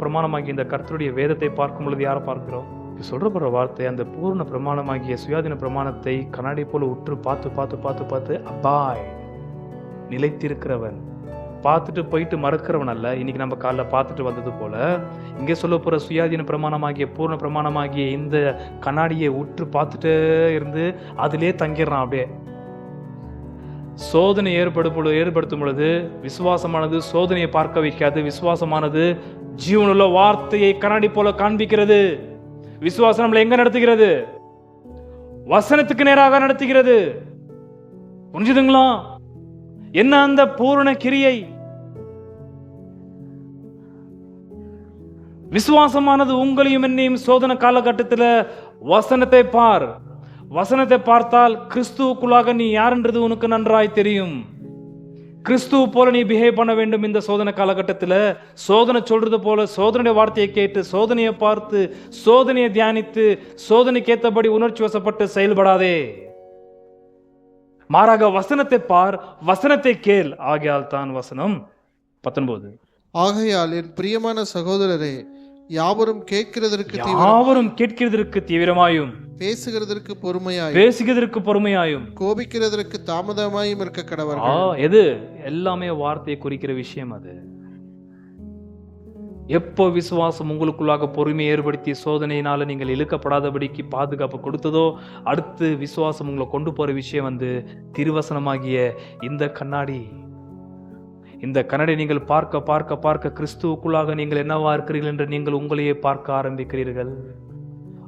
பிரமாணமாகிய இந்த கர்த்தருடைய வேதத்தை பார்க்கும் பொழுது யாரை பார்க்கிறோம்? சொல்றப்படுற வார்த்தை, அந்த பூர்ண பிரமாணமாகிய சுயாதீன பிரமாணத்தை கண்ணாடி போல உற்று பார்த்து பார்த்து பார்த்து பார்த்து அபாய் நிலைத்திருக்கிறவன், பார்த்துட்டு போயிட்டு மறக்கிறவன் அல்ல. இன்னைக்கு நம்ம காலைல பார்த்துட்டு வந்தது போல இங்கே சொல்ல போற சுயாதீன பிரமாணமாகிய பூர்ண பிரமாணமாகிய இந்த கண்ணாடியை உற்று பார்த்துட்டே இருந்து அதிலே தங்கிடுறான். அப்படியே சோதனை ஏற்படுத்தும் பொழுது விசுவாசமானது சோதனையை பார்க்க வைக்காது. விசுவாசமானது ஜீவனுள்ள வார்த்தையை கண்ணாடி போல காண்பிக்கிறது. விசுவாசம் நம்மளை எங்க நடத்துகிறது? வசனத்துக்கு நேராக நடத்துகிறது. புரிஞ்சுதுங்களா? என்ன அந்த பூரண கிரியை? விசுவாசமானது உங்களையும் என்னையும் சோதனை காலகட்டத்தில் வசனத்தை பார். வசனத்தை பார்த்தால் கிறிஸ்துவுக்குள்ளாக நீ யாருன்றது உனக்கு நன்றாய் தெரியும். கிறிஸ்துவ போல நீ பிஹேவ் பண்ண வேண்டும். இந்த சோதனை காலகட்டத்தில் சோதனை சொல்றது போல சோதனைய வார்த்தையை கேட்டு, சோதனையை பார்த்து, சோதனையை தியானித்து, சோதனைக்கு ஏற்றபடி உணர்ச்சி வசப்பட்டு செயல்படாதே. மாறாக வசனத்தை பார், வசனத்தை கேள். ஆகையால் தான் வசனம் 19. ஆகையால் என் பிரியமான சகோதரரே, யாவரும் கேட்கிறதற்கு தீவிரமாயும், பேசுகிறதற்கு பொறுமையாயும், கோபிக்கிறதற்கு தாமதமாயும் இருக்க கடவர்கள். எது எல்லாமே வார்த்தையை குறிக்கிற விஷயம். அது எப்போ விசுவாசம் உங்களுக்குள்ளாக பொறுமையை ஏற்படுத்தி சோதனையினால நீங்கள் இழுக்கப்படாதபடிக்கு பாதுகாப்பு கொடுத்ததோ, அடுத்து விசுவாசம் உங்களை கொண்டு போற விஷயம் திருவசனமாகிய இந்த கண்ணாடி. இந்த கண்ணாடி நீங்கள் பார்க்க பார்க்க பார்க்க கிறிஸ்துவுக்குள்ளாக நீங்கள் என்னவா இருக்கிறீர்கள் என்று நீங்கள் உங்களையே பார்க்க ஆரம்பிக்கிறீர்கள்.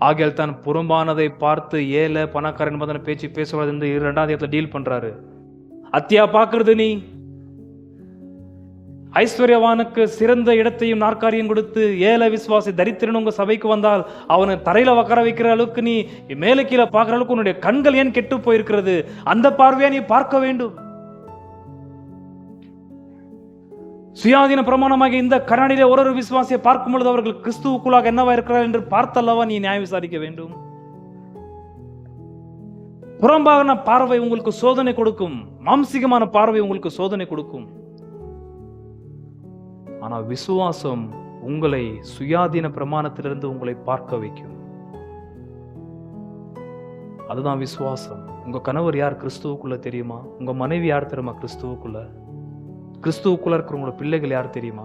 ஆகையால் தான் புறம்பானதை பார்த்து ஏழை பணக்காரன் என்பதனை பேச்சு பேசுவது என்று 2ஆம் இடத்துல டீல் பண்றாரு. அத்தியா பார்க்கறது நீ ஐஸ்வர்யவானுக்கு சிறந்த இடத்தையும் நாற்காரியும் கொடுத்து ஏழை விசுவாசி தரித்திரன் உங்க சபைக்கு வந்தால் அவனை தரையில உட்கார வைக்கிற அளவுக்கு நீ மேலே கீழே பார்க்கிற அளவுக்கு உன்னுடைய கண்கள் ஏன் கெட்டு போயிருக்கிறது? அந்த பார்வையை நீ பார்க்க வேண்டும். சுயாதீன பிரமாணமாக இந்த கண்ணாடியிலே ஒரு விசுவாசியை பார்க்கும் பொழுது அவர்கள் கிறிஸ்துவுக்குள்ளாக என்னவா இருக்கிறார் என்று பார்த்தல்லவா நீ நியாயம் விசாரிக்க வேண்டும். புறம்பான பார்வை உங்களுக்கு சோதனை கொடுக்கும், மாம்சிகமான பார்வை உங்களுக்கு சோதனை கொடுக்கும். ஆனா விசுவாசம் உங்களை சுயாதீன பிரமாணத்திலிருந்து உங்களை பார்க்க வைக்கும். அதுதான் விசுவாசம். உங்க கணவர் யார் கிறிஸ்துவுக்குள்ள தெரியுமா? உங்க மனைவி யார் தெரியுமா கிறிஸ்துவுக்குள்ள? கிறிஸ்துவுக்குள்ள இருக்கிறவங்களோட பிள்ளைகள் யார் தெரியுமா?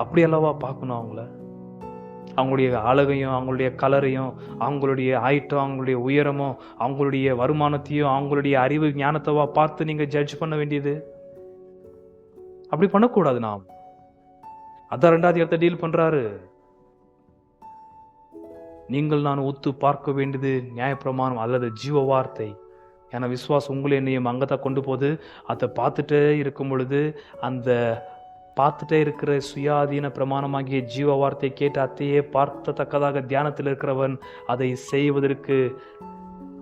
அப்படி அல்லவா பார்க்கணும் அவங்கள. அவங்களுடைய அழகையும், அவங்களுடைய கலரையும், அவங்களுடைய ஹைட்டும், அவங்களுடைய உயரமும், அவங்களுடைய வருமானத்தையும், அவங்களுடைய அறிவு ஞானத்தவா பார்த்து நீங்க ஜட்ஜ் பண்ண வேண்டியது? அப்படி பண்ணக்கூடாது. நாம் அதான் 2ஆவது இடத்தை டீல் பண்றாரு. நீங்கள் நான் ஒத்து பார்க்க வேண்டியது நியாயப்பிரமாணம் அல்லது ஜீவ வார்த்தை. ஏன்னா விசுவாசம் உங்களை என்னையும் அங்கதான் கொண்டு போகுது. அதை பார்த்துட்டே இருக்கும் பொழுது அந்த பார்த்துட்டே இருக்கிற சுயாதீன பிரமாணமாகிய ஜீவ வார்த்தை கேட்டு அத்தையே பார்த்தத்தக்கதாக தியானத்தில் இருக்கிறவன் அதை செய்வதற்கு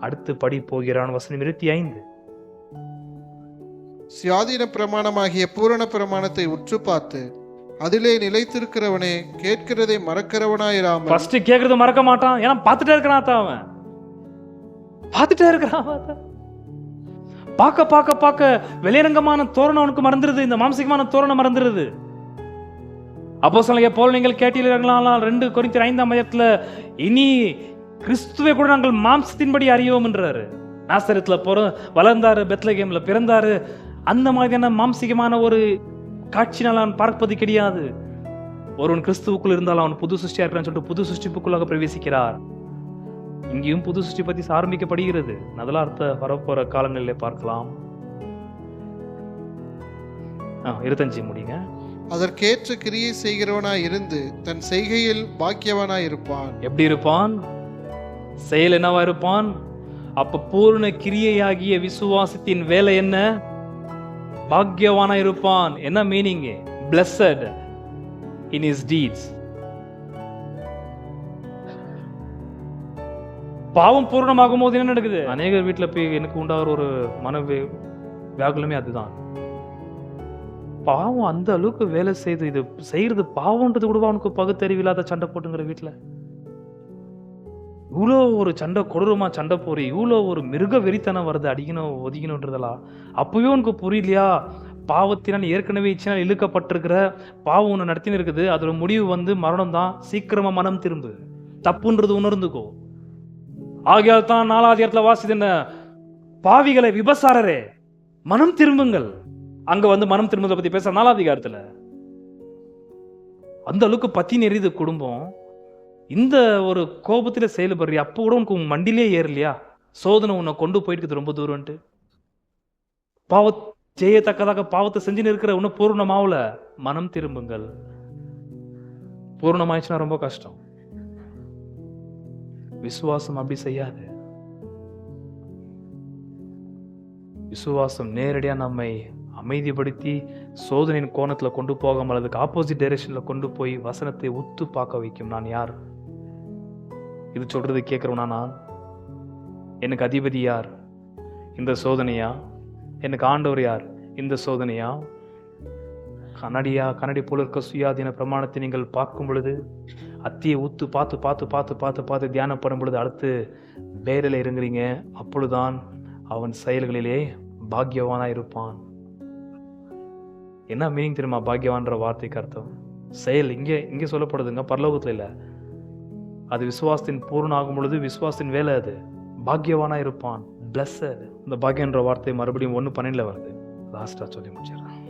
அடுத்து படி போகிறான். வசனம் 25. சுயாதீன பிரமாணமாகிய பூரண பிரமாணத்தை உற்று பார்த்து அதிலே நிலைத்திருக்கிறவனே கேட்கிறதை மறக்கிறவனாயிராமல். ஃபர்ஸ்ட் கேட்கறது மறக்க மாட்டான். ஏன்னா பார்த்துட்டே இருக்கிறான். அவன் பார்த்துட்டே இருக்கிறான். பார்க்க பார்க்க பார்க்க வெளியரங்கமான தோரணம் அவனுக்கு மறந்துருது. இந்த மாம்சிகமான தோரணம் மறந்துருது. அப்போஸ்தலனாகிய பவுல் நீங்கள் கேட்டீர்களா 2 கொரிந்தியர் 5ஆம் அதிகாரத்துல இனி கிறிஸ்துவை கூட நாங்கள் மாம்சத்தின்படி அறியோம் என்றாரு. நாசரேத்துல வளர்ந்தாரு, பெத்லகேம்ல பிறந்தாரு. அந்த மாதிரியான மாம்சிகமான ஒரு காட்சினால் நான் பார்ப்பது கிடையாது. ஒருவன் கிறிஸ்துவுக்குள் இருந்தால் அவன் புது சிருஷ்டியா இருக்கிறான்னு சொல்லிட்டு புது சிருஷ்டிப்புக்குள்ளாக பிரவேசிக்கிறார். இங்கேயும் புது சிருஷ்டி பத்தி ஆரம்பிக்கப்படுகிறது. அதெல்லாம் அடுத்த வரப்போற காலங்களிலே பார்க்கலாம். 25 முடிங்க. அதற்கேற்ற கிரியை செய்கிறவனாய் இருந்து தன் செய்கையில் பாக்கியவனாய் இருப்பான். எப்படி இருப்பான்? செயல் என்னவா இருப்பான்? அப்ப பூர்ண கிரியையாகிய விசுவாசத்தின் வேலை என்ன? பாக்கியவானா இருப்பான். என்ன meaning? blessed in his deeds. பாவம் பூர்ணமாகும் போது என்ன நடக்குது? அநேகர் வீட்டுல போய் எனக்கு உண்டாகிற ஒரு மன வியாகுலமே அதுதான். பாவம் அந்த அளவுக்கு வேலை செய்து இது செய்யறது பாவம்ன்றது கூட அவனுக்கு பகுத்தறிவு இல்லாத சண்டை போட்டுங்கிற வீட்டுல இவ்வளோ ஒரு சண்டை கொடூரமா சண்டை போறி இவ்வளோ ஒரு மிருக வெறித்தனம் வருது, அடிக்கணும் ஒதுக்கணும்ன்றதெல்லாம் அப்பவே உனக்கு புரியலையா? பாவத்தினால் ஏற்கனவே இச்சனால் இழுக்கப்பட்டிருக்கிற பாவம் ஒன்று நடத்தின்னு இருக்குது. அதோட முடிவு வந்து மரணம் தான். சீக்கிரமா மனம் திரும்பு, தப்புன்றது உணர்ந்துக்கோ. ஆகையால் தான் 4வது இடத்துல வாசிது என்ன? பாவிகளை விபசாரரே மனம் திரும்புங்கள். அங்க வந்து மனம் திரும்புவதை பத்தி பேச 4வது அதிகாரத்துல அந்த அளவுக்கு பத்தி நெறிது குடும்பம். இந்த ஒரு கோபத்துல செயல்படுறியா? அப்போ கூட உனக்கு உன் மண்டிலே ஏறலையா? சோதனை உன்னை கொண்டு போயிட்டு ரொம்ப தூரம்ட்டு பாவ செய்யத்தக்கதாக பாவத்தை செஞ்சுன்னு இருக்கிற உன்னை பூர்ணமாவல. மனம் திரும்புங்கள். பூர்ணமாயிடுச்சுன்னா ரொம்ப கஷ்டம். விசுவாசம் அப்படி செய்யாது. விசுவாசம் நேரடியா நம்மை அமைதிப்படுத்தி சோதனையின் கோணத்துல கொண்டு போகாமல் அதுக்கு ஆப்போசிட் டைரக்ஷன்ல கொண்டு போய் வசனத்தை உத்து பார்க்க வைக்கும். நான் யார்? இது சொல்றது கேட்கிறவனா? நான் எனக்கு அதிபதி யார்? இந்த சோதனையா? எனக்கு ஆண்டவர் யார்? இந்த சோதனையா? கண்ணடி போல இருக்க சுயாதீன பிரமாணத்தை நீங்கள் பார்க்கும் பொழுது, அத்தியை ஊத்து பார்த்து பார்த்து பார்த்து பார்த்து பார்த்து தியானப்படும் பொழுது அடுத்து வேரில் இறங்குறீங்க. அப்பொழுதுதான் அவன் செயல்களிலே பாக்கியவானா இருப்பான். என்ன மீனிங் தெரியுமா பாக்கியவான்ற வார்த்தைக்கு அர்த்தம்? செயல் இங்கே சொல்லப்படுதுங்க, பரலோகத்துல இல்ல. அது விசுவாசத்தின் பூர்ணம் ஆகும் பொழுது விசுவாசத்தின் வேலை அது. பாக்கியவானா இருப்பான். blessed. இந்த பாக்கியன்ற வார்த்தை மறுபடியும் 1:12 வருது. லாஸ்டா சொல்லி முடிச்சிடறேன்.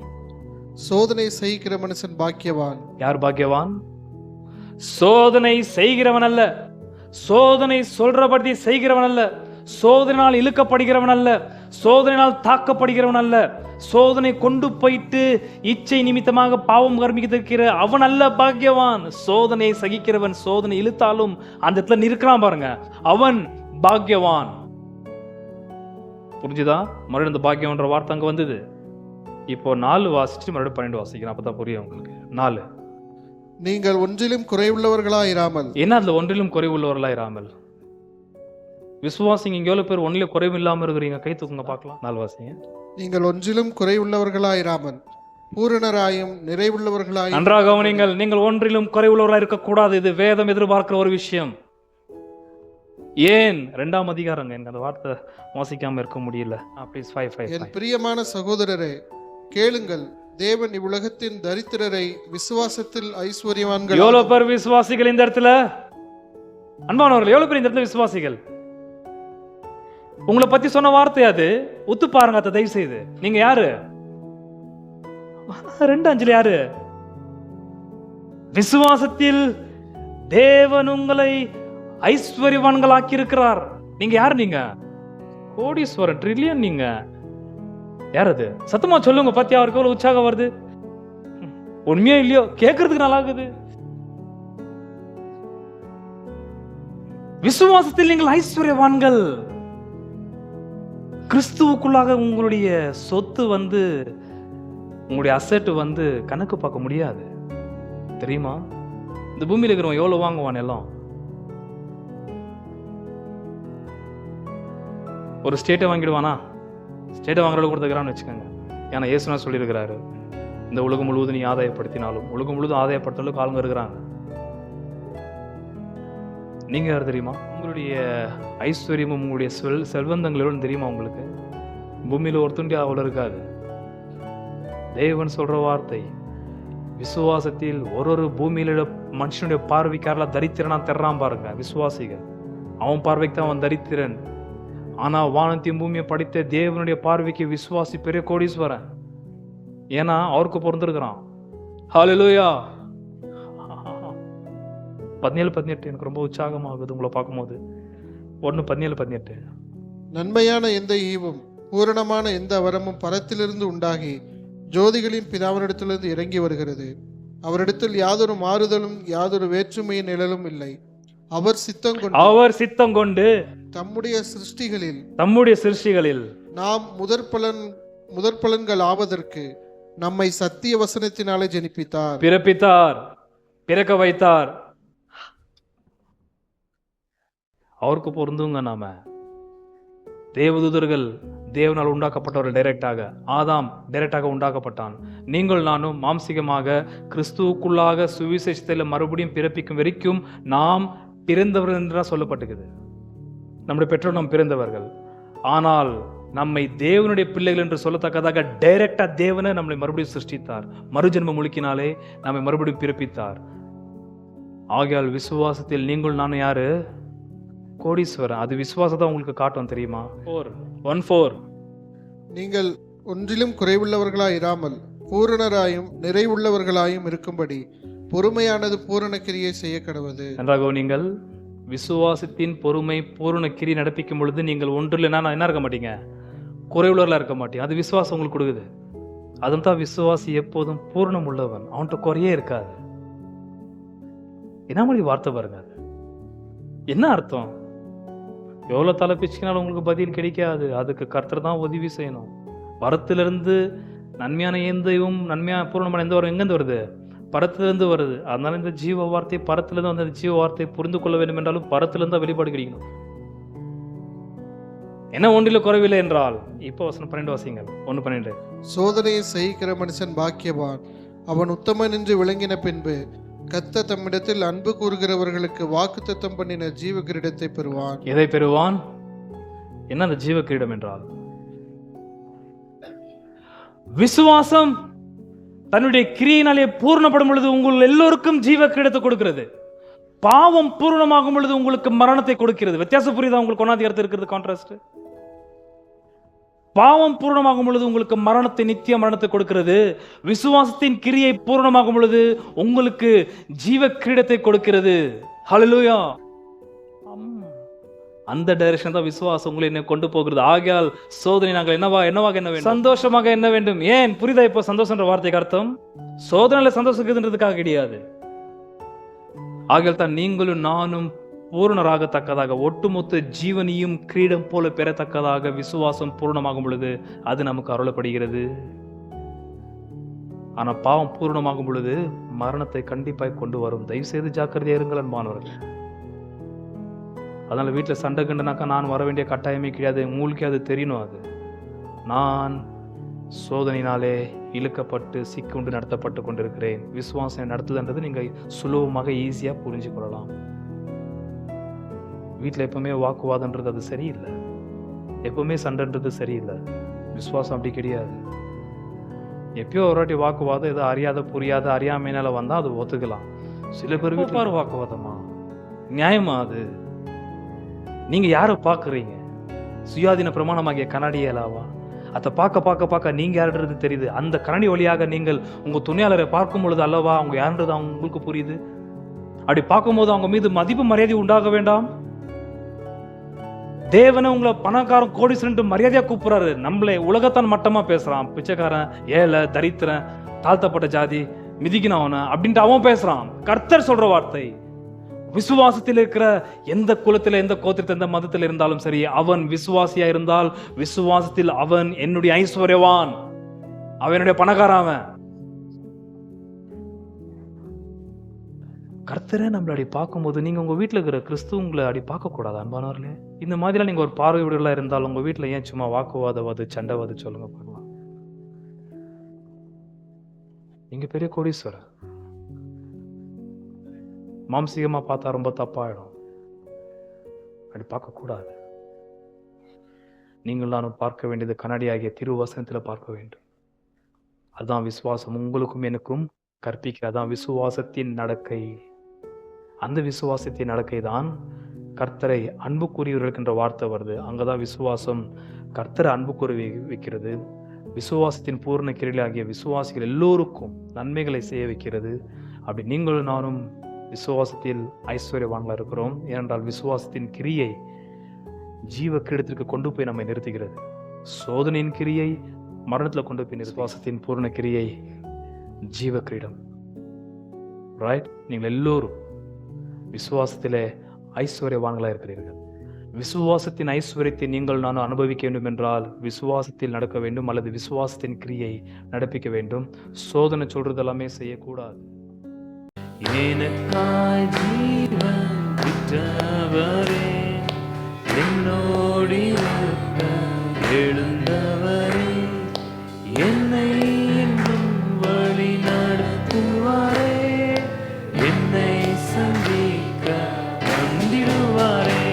சோதனை செய்கிற மனுஷன் பாக்கியவான். யார் பாக்கியவான்? சோதனை செய்கிறவன் அல்ல, சோதனை சொல்றபடி செய்கிறவன் அல்ல, சோதனையால் இழுக்கப்படுகிறவன் அல்ல, சோதனையால் தாக்கப்படுகிறவன் அல்ல, சோதனை கொண்டு போயிட்டு இச்சை நிமித்தமாக பாவம் கர்மிக்கிற அவன் அல்ல பாக்கியவான். சோதனை சகிக்கிறவன், சோதனை இழுத்தாலும் அந்த இடத்துல நிற்கிறான் பாருங்க, அவன் பாக்கியவான். புரிஞ்சுதா? மறுபடியும் இந்த பாக்கியம்ன்ற வார்த்தை அங்க வந்தது. இப்போ 4 வாசிச்சு மறுபடியும் 12 வாசிக்கிறேன், அப்பதான் புரியும் உங்களுக்கு. 4, நீங்கள் ஒன்றிலும் குறைவுள்ளவர்களாயிராமல். என்ன அதுல ஒன்றிலும் குறைவுள்ளவர்களாயிராமல்? விசுவாசிங்க இங்க எவ்வளவு பேர் ஒன்றிலும் குறைவு இல்லாம இருக்கிறீங்க? கை தூக்குங்க பார்க்கலாம். 4 வாசிங்க. நீங்கள் ஒன்றிலும் குறைவுள்ளவர்களாயிராமல் பூரணராயும் நிறைவுள்ளவர்களாயும். நன்றாக கவனிங்கள். நீங்கள் ஒன்றிலும் குறைவுள்ளவர்களாக இருக்கக்கூடாது. இது வேதம் எதிர்பார்க்கிற ஒரு விஷயம். ஏன்? 2ஆம் அதிகாரங்க. எனக்கு அந்த வார்த்தை வாசிக்காம இருக்க முடியல. ப்ளீஸ் 5. என் பிரியமான சகோதரரே, கேளுங்கள். தேவன் இவ்வுலகத்தின் தரித்திரரை விசுவாசத்தில் ஐஸ்வர்யவான்கள். எவ்வளவு பேர் விசுவாசிகள் இந்த இடத்துல? அன்பானவர்கள், எவ்வளவு பேர் இந்த இடத்துல விசுவாசிகள்? உங்களை பத்தி சொன்ன வார்த்தை அது. ஒத்து பாருங்க அதை தயவு செய்து. நீங்க யாரு? 2:5 யாரு? விசுவாசத்தில் தேவன் உங்களை ஐஸ்வர்யவான்களாக்கி இருக்கிறார். நீங்க யாரு? நீங்க கோடீஸ்வரன், ட்ரில்லியன். நீங்க யார்? அது சத்தமா சொல்லுங்க. பத்தி அவருக்கு எவ்வளவு உற்சாகம் வருது. உண்மையா இல்லையோ கேட்கறதுக்கு நல்லா இருக்குது. விசுவாசத்தில் நீங்கள் ஐஸ்வர்யவான்கள். கிறிஸ்துவுக்குள்ளாக உங்களுடைய சொத்து வந்து, உங்களுடைய அசெட் வந்து கணக்கு பார்க்க முடியாது. தெரியுமா? இந்த பூமியில் இருக்கிறவன் எவ்வளவு வாங்குவான் எல்லாம்? ஒரு ஸ்டேட்டை வாங்கிடுவானா? ஸ்டேட்டை வாங்குற கொடுத்துக்கிறான்னு வச்சுக்கோங்க. ஏன்னா இயேசுனா சொல்லியிருக்கிறாரு, இந்த உலகம் முழுவதும் நீ ஆதாயப்படுத்தினாலும் உலகம் முழுவதும் ஆதாயப்படுத்தாலும் ஆளுங்க இருக்கிறாங்க. நீங்க யார் தெரியுமா? உங்களுடைய ஐஸ்வர்யமும் உங்களுடைய செல்வந்தங்களோடு தெரியுமா உங்களுக்கு? பூமியில ஒருத்தண்டி அவ்வளோ இருக்காது. தேவன் சொல்ற வார்த்தை, விசுவாசத்தில் ஒரு பூமியில மனுஷனுடைய பார்வைக்காரெல்லாம் தரித்திரனா தர்றான் பாருங்க. விசுவாசிகள் அவன் பார்வைக்கு தான் அவன் தரித்திரன். ஆனா வானத்தையும் பூமியை படைத்த தேவனுடைய பார்வைக்கு விசுவாசி பெரிய கோடீஸ்வரன். ஏன்னா அவருக்கு பிறந்திருக்கிறான். ஹல்லேலூயா. 17-18 எனக்கு ரொம்ப உற்சாகமாகுது உங்களை பார்க்கும்போது. 1:17-18. நன்மையான எந்த ஈவும் பூரணமான எந்த வரமும் பரத்திலிருந்து உண்டாகி ஜோதிகளின் பிதாவினிடத்திலிருந்து இறங்கி வருகிறது. அவரிடத்தில் யாதொரு மாறுதலும் யாதொரு வேற்றுமையின் நிழலும் இல்லை. அவர் சித்தம் கொண்டு தம்முடைய சிருஷ்டிகளில் நாம் முதற்பலன்கள் ஆவதற்கு நம்மை சத்திய வசனத்தினாலே பிறப்பித்தார், பிறக்க வைத்தார். அவருக்கு பொருந்துங்க. நாம தேவதூதர்கள் தேவனால் உண்டாக்கப்பட்டவர்கள் டைரக்டாக, ஆதாம் டைரக்டாக உண்டாக்கப்பட்டான். நீங்கள் நானும் மாம்சிகமாக கிறிஸ்துவுக்குள்ளாக சுவிசேஷத்தில் மறுபடியும் பிறப்பிக்கும் வரைக்கும் நாம் பிறந்தவர்கள் என்றுதான் சொல்லப்பட்டிருக்குது. நம்முடைய பெற்றோர் நாம் பிறந்தவர்கள். ஆனால் நம்மை தேவனுடைய பிள்ளைகள் என்று சொல்லத்தக்கதாக டைரக்டா தேவனை நம்மளை மறுபடியும் சிருஷ்டித்தார். மறுஜென்ம முழுக்கினாலே நம்மை மறுபடியும் பிறப்பித்தார். ஆகையால் விசுவாசத்தில் நீங்கள் நானும் யாரு? கோடீஸ்வரன். அது விசுவாசத்தை உங்களுக்கு காட்டும் தெரியுமா? 4:1-4. நீங்கள் ஒன்றிலும் குறைவுள்ளவர்களாய் இராமல் பூரணராயும் நிறைவுள்ளவர்களாயும் இருக்கும்படி பொறுமையானது பூரண கிரியை செய்ய கடவது. நன்றாக நீங்கள் விசுவாசத்தின் பொறுமை பூரண கிரி நடப்பிக்கும் பொழுது நீங்கள் ஒன்றில் என்ன இருக்க மாட்டீங்க? குறைவுள்ளவர்களா இருக்க மாட்டீங்க. அது விசுவாசம் உங்களுக்கு கொடுக்குது. அதுவும் தான் விசுவாசி எப்போதும் பூரணம் உள்ளவன். அவன்கிட்ட குறையே இருக்காது. என்ன மாதிரி வார்த்தை பாருங்க. அது என்ன அர்த்தம்? எவ்வளவு தலை பிச்சுக்கினாலும் உங்களுக்கு பதில் கிடைக்காது. அதுக்கு கர்த்தர் தான் உதவி செய்யணும். பரத்திலிருந்து நன்மையான எந்தையும் நன்மையான பூரணமான எந்த வரும் எங்கேருந்து வருது? பரத்திலிருந்து வருது. அதனால இந்த ஜீவ வார்த்தை பரத்திலிருந்து வந்து அந்த ஜீவ வார்த்தையை புரிந்து கொள்ள வேண்டும் என்றாலும் பரத்திலிருந்து வெளிப்பாடு கிடைக்கணும். என்ன ஒன்றில் குறைவில்லை என்றால் இப்போ வசனம் 12 வாசிங்கள். 1:12. சோதனையை சகிக்கிற மனுஷன் பாக்கியவான், அவன் உத்தமன் என்று விளங்கின பின்பு கர்த்தர் தம்மிடத்தில் அன்பு கூறுகிறவர்களுக்கு வாக்குத்தத்தம் பண்ணின ஜீவ கிரீடத்தை பெறுவான். எதை பெறுவான்? என்ன அந்த ஜீவ கிரீடம் என்றால்? விசுவாசம் தன்னுடைய கிரியினாலே பூர்ணப்படும் பொழுது உங்கள் எல்லோருக்கும் ஜீவ கிரீடத்தை கொடுக்கிறது. பாவம் பூர்ணமாகும் பொழுது உங்களுக்கு மரணத்தை கொடுக்கிறது. வித்தியாசம் புரியுதா உங்களுக்கு? ஒன்னாவது இடத்துல இருக்கிறது கான்ட்ராஸ்ட். பாவம் பூர்ணமாகும் பொழுது உங்களுக்கு மரணத்தை, நித்திய மரணத்தை கொடுக்கிறது. விசுவாசத்தின் கிரியை பூர்ணமாகும் பொழுது உங்களுக்கு ஜீவ கிரீடத்தை கொடுக்கிறது. ஹல்லேலூயா. அந்த டைரக்ஷன் தான் விசுவாசம் உங்களை என்ன கொண்டு போகிறது. ஆகையால் சோதனை நாங்கள் என்னவாக என்ன வேண்டும்? சந்தோஷமாக என்ன வேண்டும். ஏன் புரியுதா இப்போ சந்தோஷன்ற வார்த்தைக்கு அர்த்தம்? சோதனையில சந்தோஷத்துக்காக கிடையாது. ஆகையால் தான் நீங்களும் நானும் பூரணராகத்தக்கதாக ஒட்டுமொத்த ஜீவனையும் கிரீடம் போல பெறத்தக்கதாக விசுவாசம் பூர்ணமாகும் பொழுது அது நமக்கு அருளப்படுகிறது. ஆனா பாவம் பூர்ணமாகும் பொழுது மரணத்தை கண்டிப்பாய் கொண்டு வரும். தயவு செய்து ஜாக்கிரதையா இருங்கள் அன்பானவர்கள். அதனால வீட்டில் சண்டை கண்டுனாக்கா நான் வர வேண்டிய கட்டாயமே கிடையாது. உங்களுக்கே அது தெரியணும். அது நான் சோதனையினாலே இழுக்கப்பட்டு சிக்குண்டு நடத்தப்பட்டு கொண்டிருக்கிறேன். விசுவாசம் நடத்துதுன்றது நீங்க சுலபமாக ஈஸியா புரிஞ்சு கொள்ளலாம். வீட்டில் எப்பவுமே வாக்குவாதன்றது அது சரியில்லை. எப்பவுமே சண்டைன்றது சரியில்லை. விசுவாசம் அப்படி கிடையாது. எப்பயோ ஒரு வாட்டி வாக்குவாதம் ஏதோ அறியாத புரியாத அறியாமையினால வந்தா அது ஒத்துக்கலாம். சில பேர் பாரு வாக்குவாதமா நியாயமா? அது நீங்க யாரை பார்க்குறீங்க? சுயாதீன பிரமாணமாகிய கனடியலாவா? அதை பார்க்க நீங்க யாருன்றது தெரியுது. அந்த கனடி வழியாக நீங்கள் உங்க துணையாளரை பார்க்கும் பொழுது அல்லவா அவங்க யாருன்றது அவங்க உங்களுக்கு புரியுது. அப்படி பார்க்கும்போது அவங்க மீது மதிப்பு மரியாதை உண்டாக வேண்டாம். தேவனை உங்களை பணக்காரன் கோடீஸ்வரன் மரியாதையா கூப்பிடுறாரு. நம்மளே உலகத்தான் மட்டமா பேசுறான். பிச்சைக்காரன், ஏழை, தரித்திரன், தாழ்த்தப்பட்ட ஜாதி, மிதிக்கினவன அப்படின்ட்டு அவன் பேசுறான். கர்த்தர் சொல்ற வார்த்தை, விசுவாசத்தில் இருக்கிற எந்த குலத்தில் எந்த கோத்திரத்தில் எந்த மதத்தில் இருந்தாலும் சரி, அவன் விசுவாசியா இருந்தால் விசுவாசத்தில் அவன் என்னுடைய ஐஸ்வர்யவான், அவனுடைய பணக்காரன். கர்த்தரை நம்மளை அப்படி பார்க்கும்போது நீங்க உங்க வீட்டில் இருக்கிற கிறிஸ்துவ உங்களை அப்படி பார்க்க கூடாது அன்பானவர்களே. இந்த மாதிரிலாம் நீங்க ஒரு பார்வை விடலா இருந்தால் உங்க வீட்டில் ஏன் சும்மா வாக்குவாதவாது சண்டைவாது சொல்லுங்க பார்க்கலாம். நீங்க பெரிய கோடீஸ்வரர். மாம்சீகமா பார்த்தா ரொம்ப தப்பாயிடும். அப்படி பார்க்க கூடாது. நீங்கள் நானும் பார்க்க வேண்டியது கண்ணாடியாகிய திருவசனத்துல பார்க்க வேண்டும். அதுதான் விசுவாசம் உங்களுக்கும் எனக்கும் கற்பிக்க. அதான் விசுவாசத்தின் நடக்கை. அந்த விசுவாசத்தின் நடக்கை தான் கர்த்தரை அன்பு கூறியவர்களுக்கு என்ற வார்த்தை வருது. அங்கதான் விசுவாசம் கர்த்தரை அன்பு கூறி வைக்கிறது. விசுவாசத்தின் பூர்ண கிரியில் ஆகிய விசுவாசிகள் எல்லோருக்கும் நன்மைகளை செய்ய வைக்கிறது. அப்படி நீங்களும் நானும் விசுவாசத்தில் ஐஸ்வர்யவான்களா இருக்கிறோம். ஏனென்றால் விசுவாசத்தின் கிரியை ஜீவ கிரீடத்திற்கு கொண்டு போய் நம்மை நிறுத்துகிறது. சோதனையின் கிரியை மரணத்தில் கொண்டு போய் விசுவாசத்தின் பூர்ண கிரியை ஜீவ கிரீடம். ரைட்? நீங்கள் எல்லோரும் விசுவாசத்திலே ஐஸ்வர்யவான்களா இருக்கிறீர்கள். விசுவாசத்தின் ஐஸ்வர்யத்தை நீங்கள் நான் அனுபவிக்க வேண்டும் என்றால் விசுவாசத்தில் நடக்க வேண்டும், அல்லது விசுவாசத்தின் கிரியை நடப்பிக்க வேண்டும். சோதனை சொல்றது எல்லாமே செய்யக்கூடாது. எனக்காய் ஜீவன் விட்டவரே, என்னோடு இருக்க எழுந்தவரே, என்னை இன்னும் வழி நடத்துவாரே, என்னை சந்திக்க வந்திடுவாரே,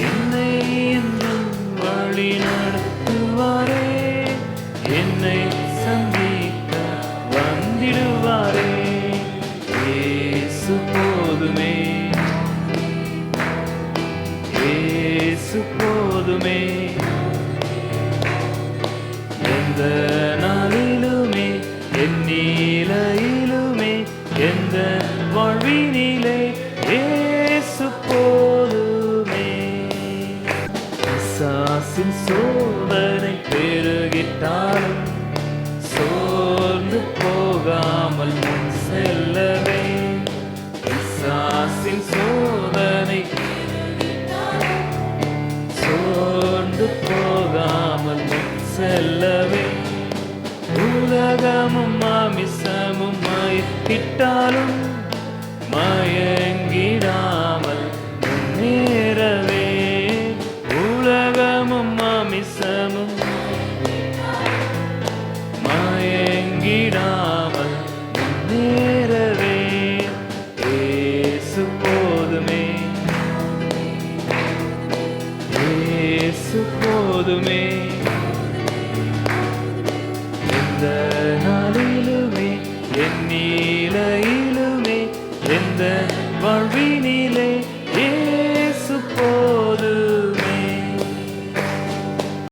என்னை இன்னும் வழி நடத்துவாரே, என்னை சந்திக்க வந்திடுவாரே. இயேசு போதுமே, இயேசு போதுமே, எந்த நாளிலுமே என் நிலையிலுமே எந்த வாழ்வினிலே இயேசு போதுமே. பிசாசின் சோதனை பெருகிட்டாலும் சோர்ந்து போகாமல் முன் செல்லவே, பிசாசின் சோதனை சோர்ந்து போகாமல் முன் செல்லவே, உலகமும் மாமிசமும் மயக்கிட்டாலும் மயங்கிடாமல் முன்னேறவே, உலகமும் மாமிசமும் மயங்கிடாமல் முன்னேறவே. இயேசு போதுமே, இயேசு போதுமே, எந்த நாளிலுமே என் நிலையிலுமே எந்த வாழ்வினிலே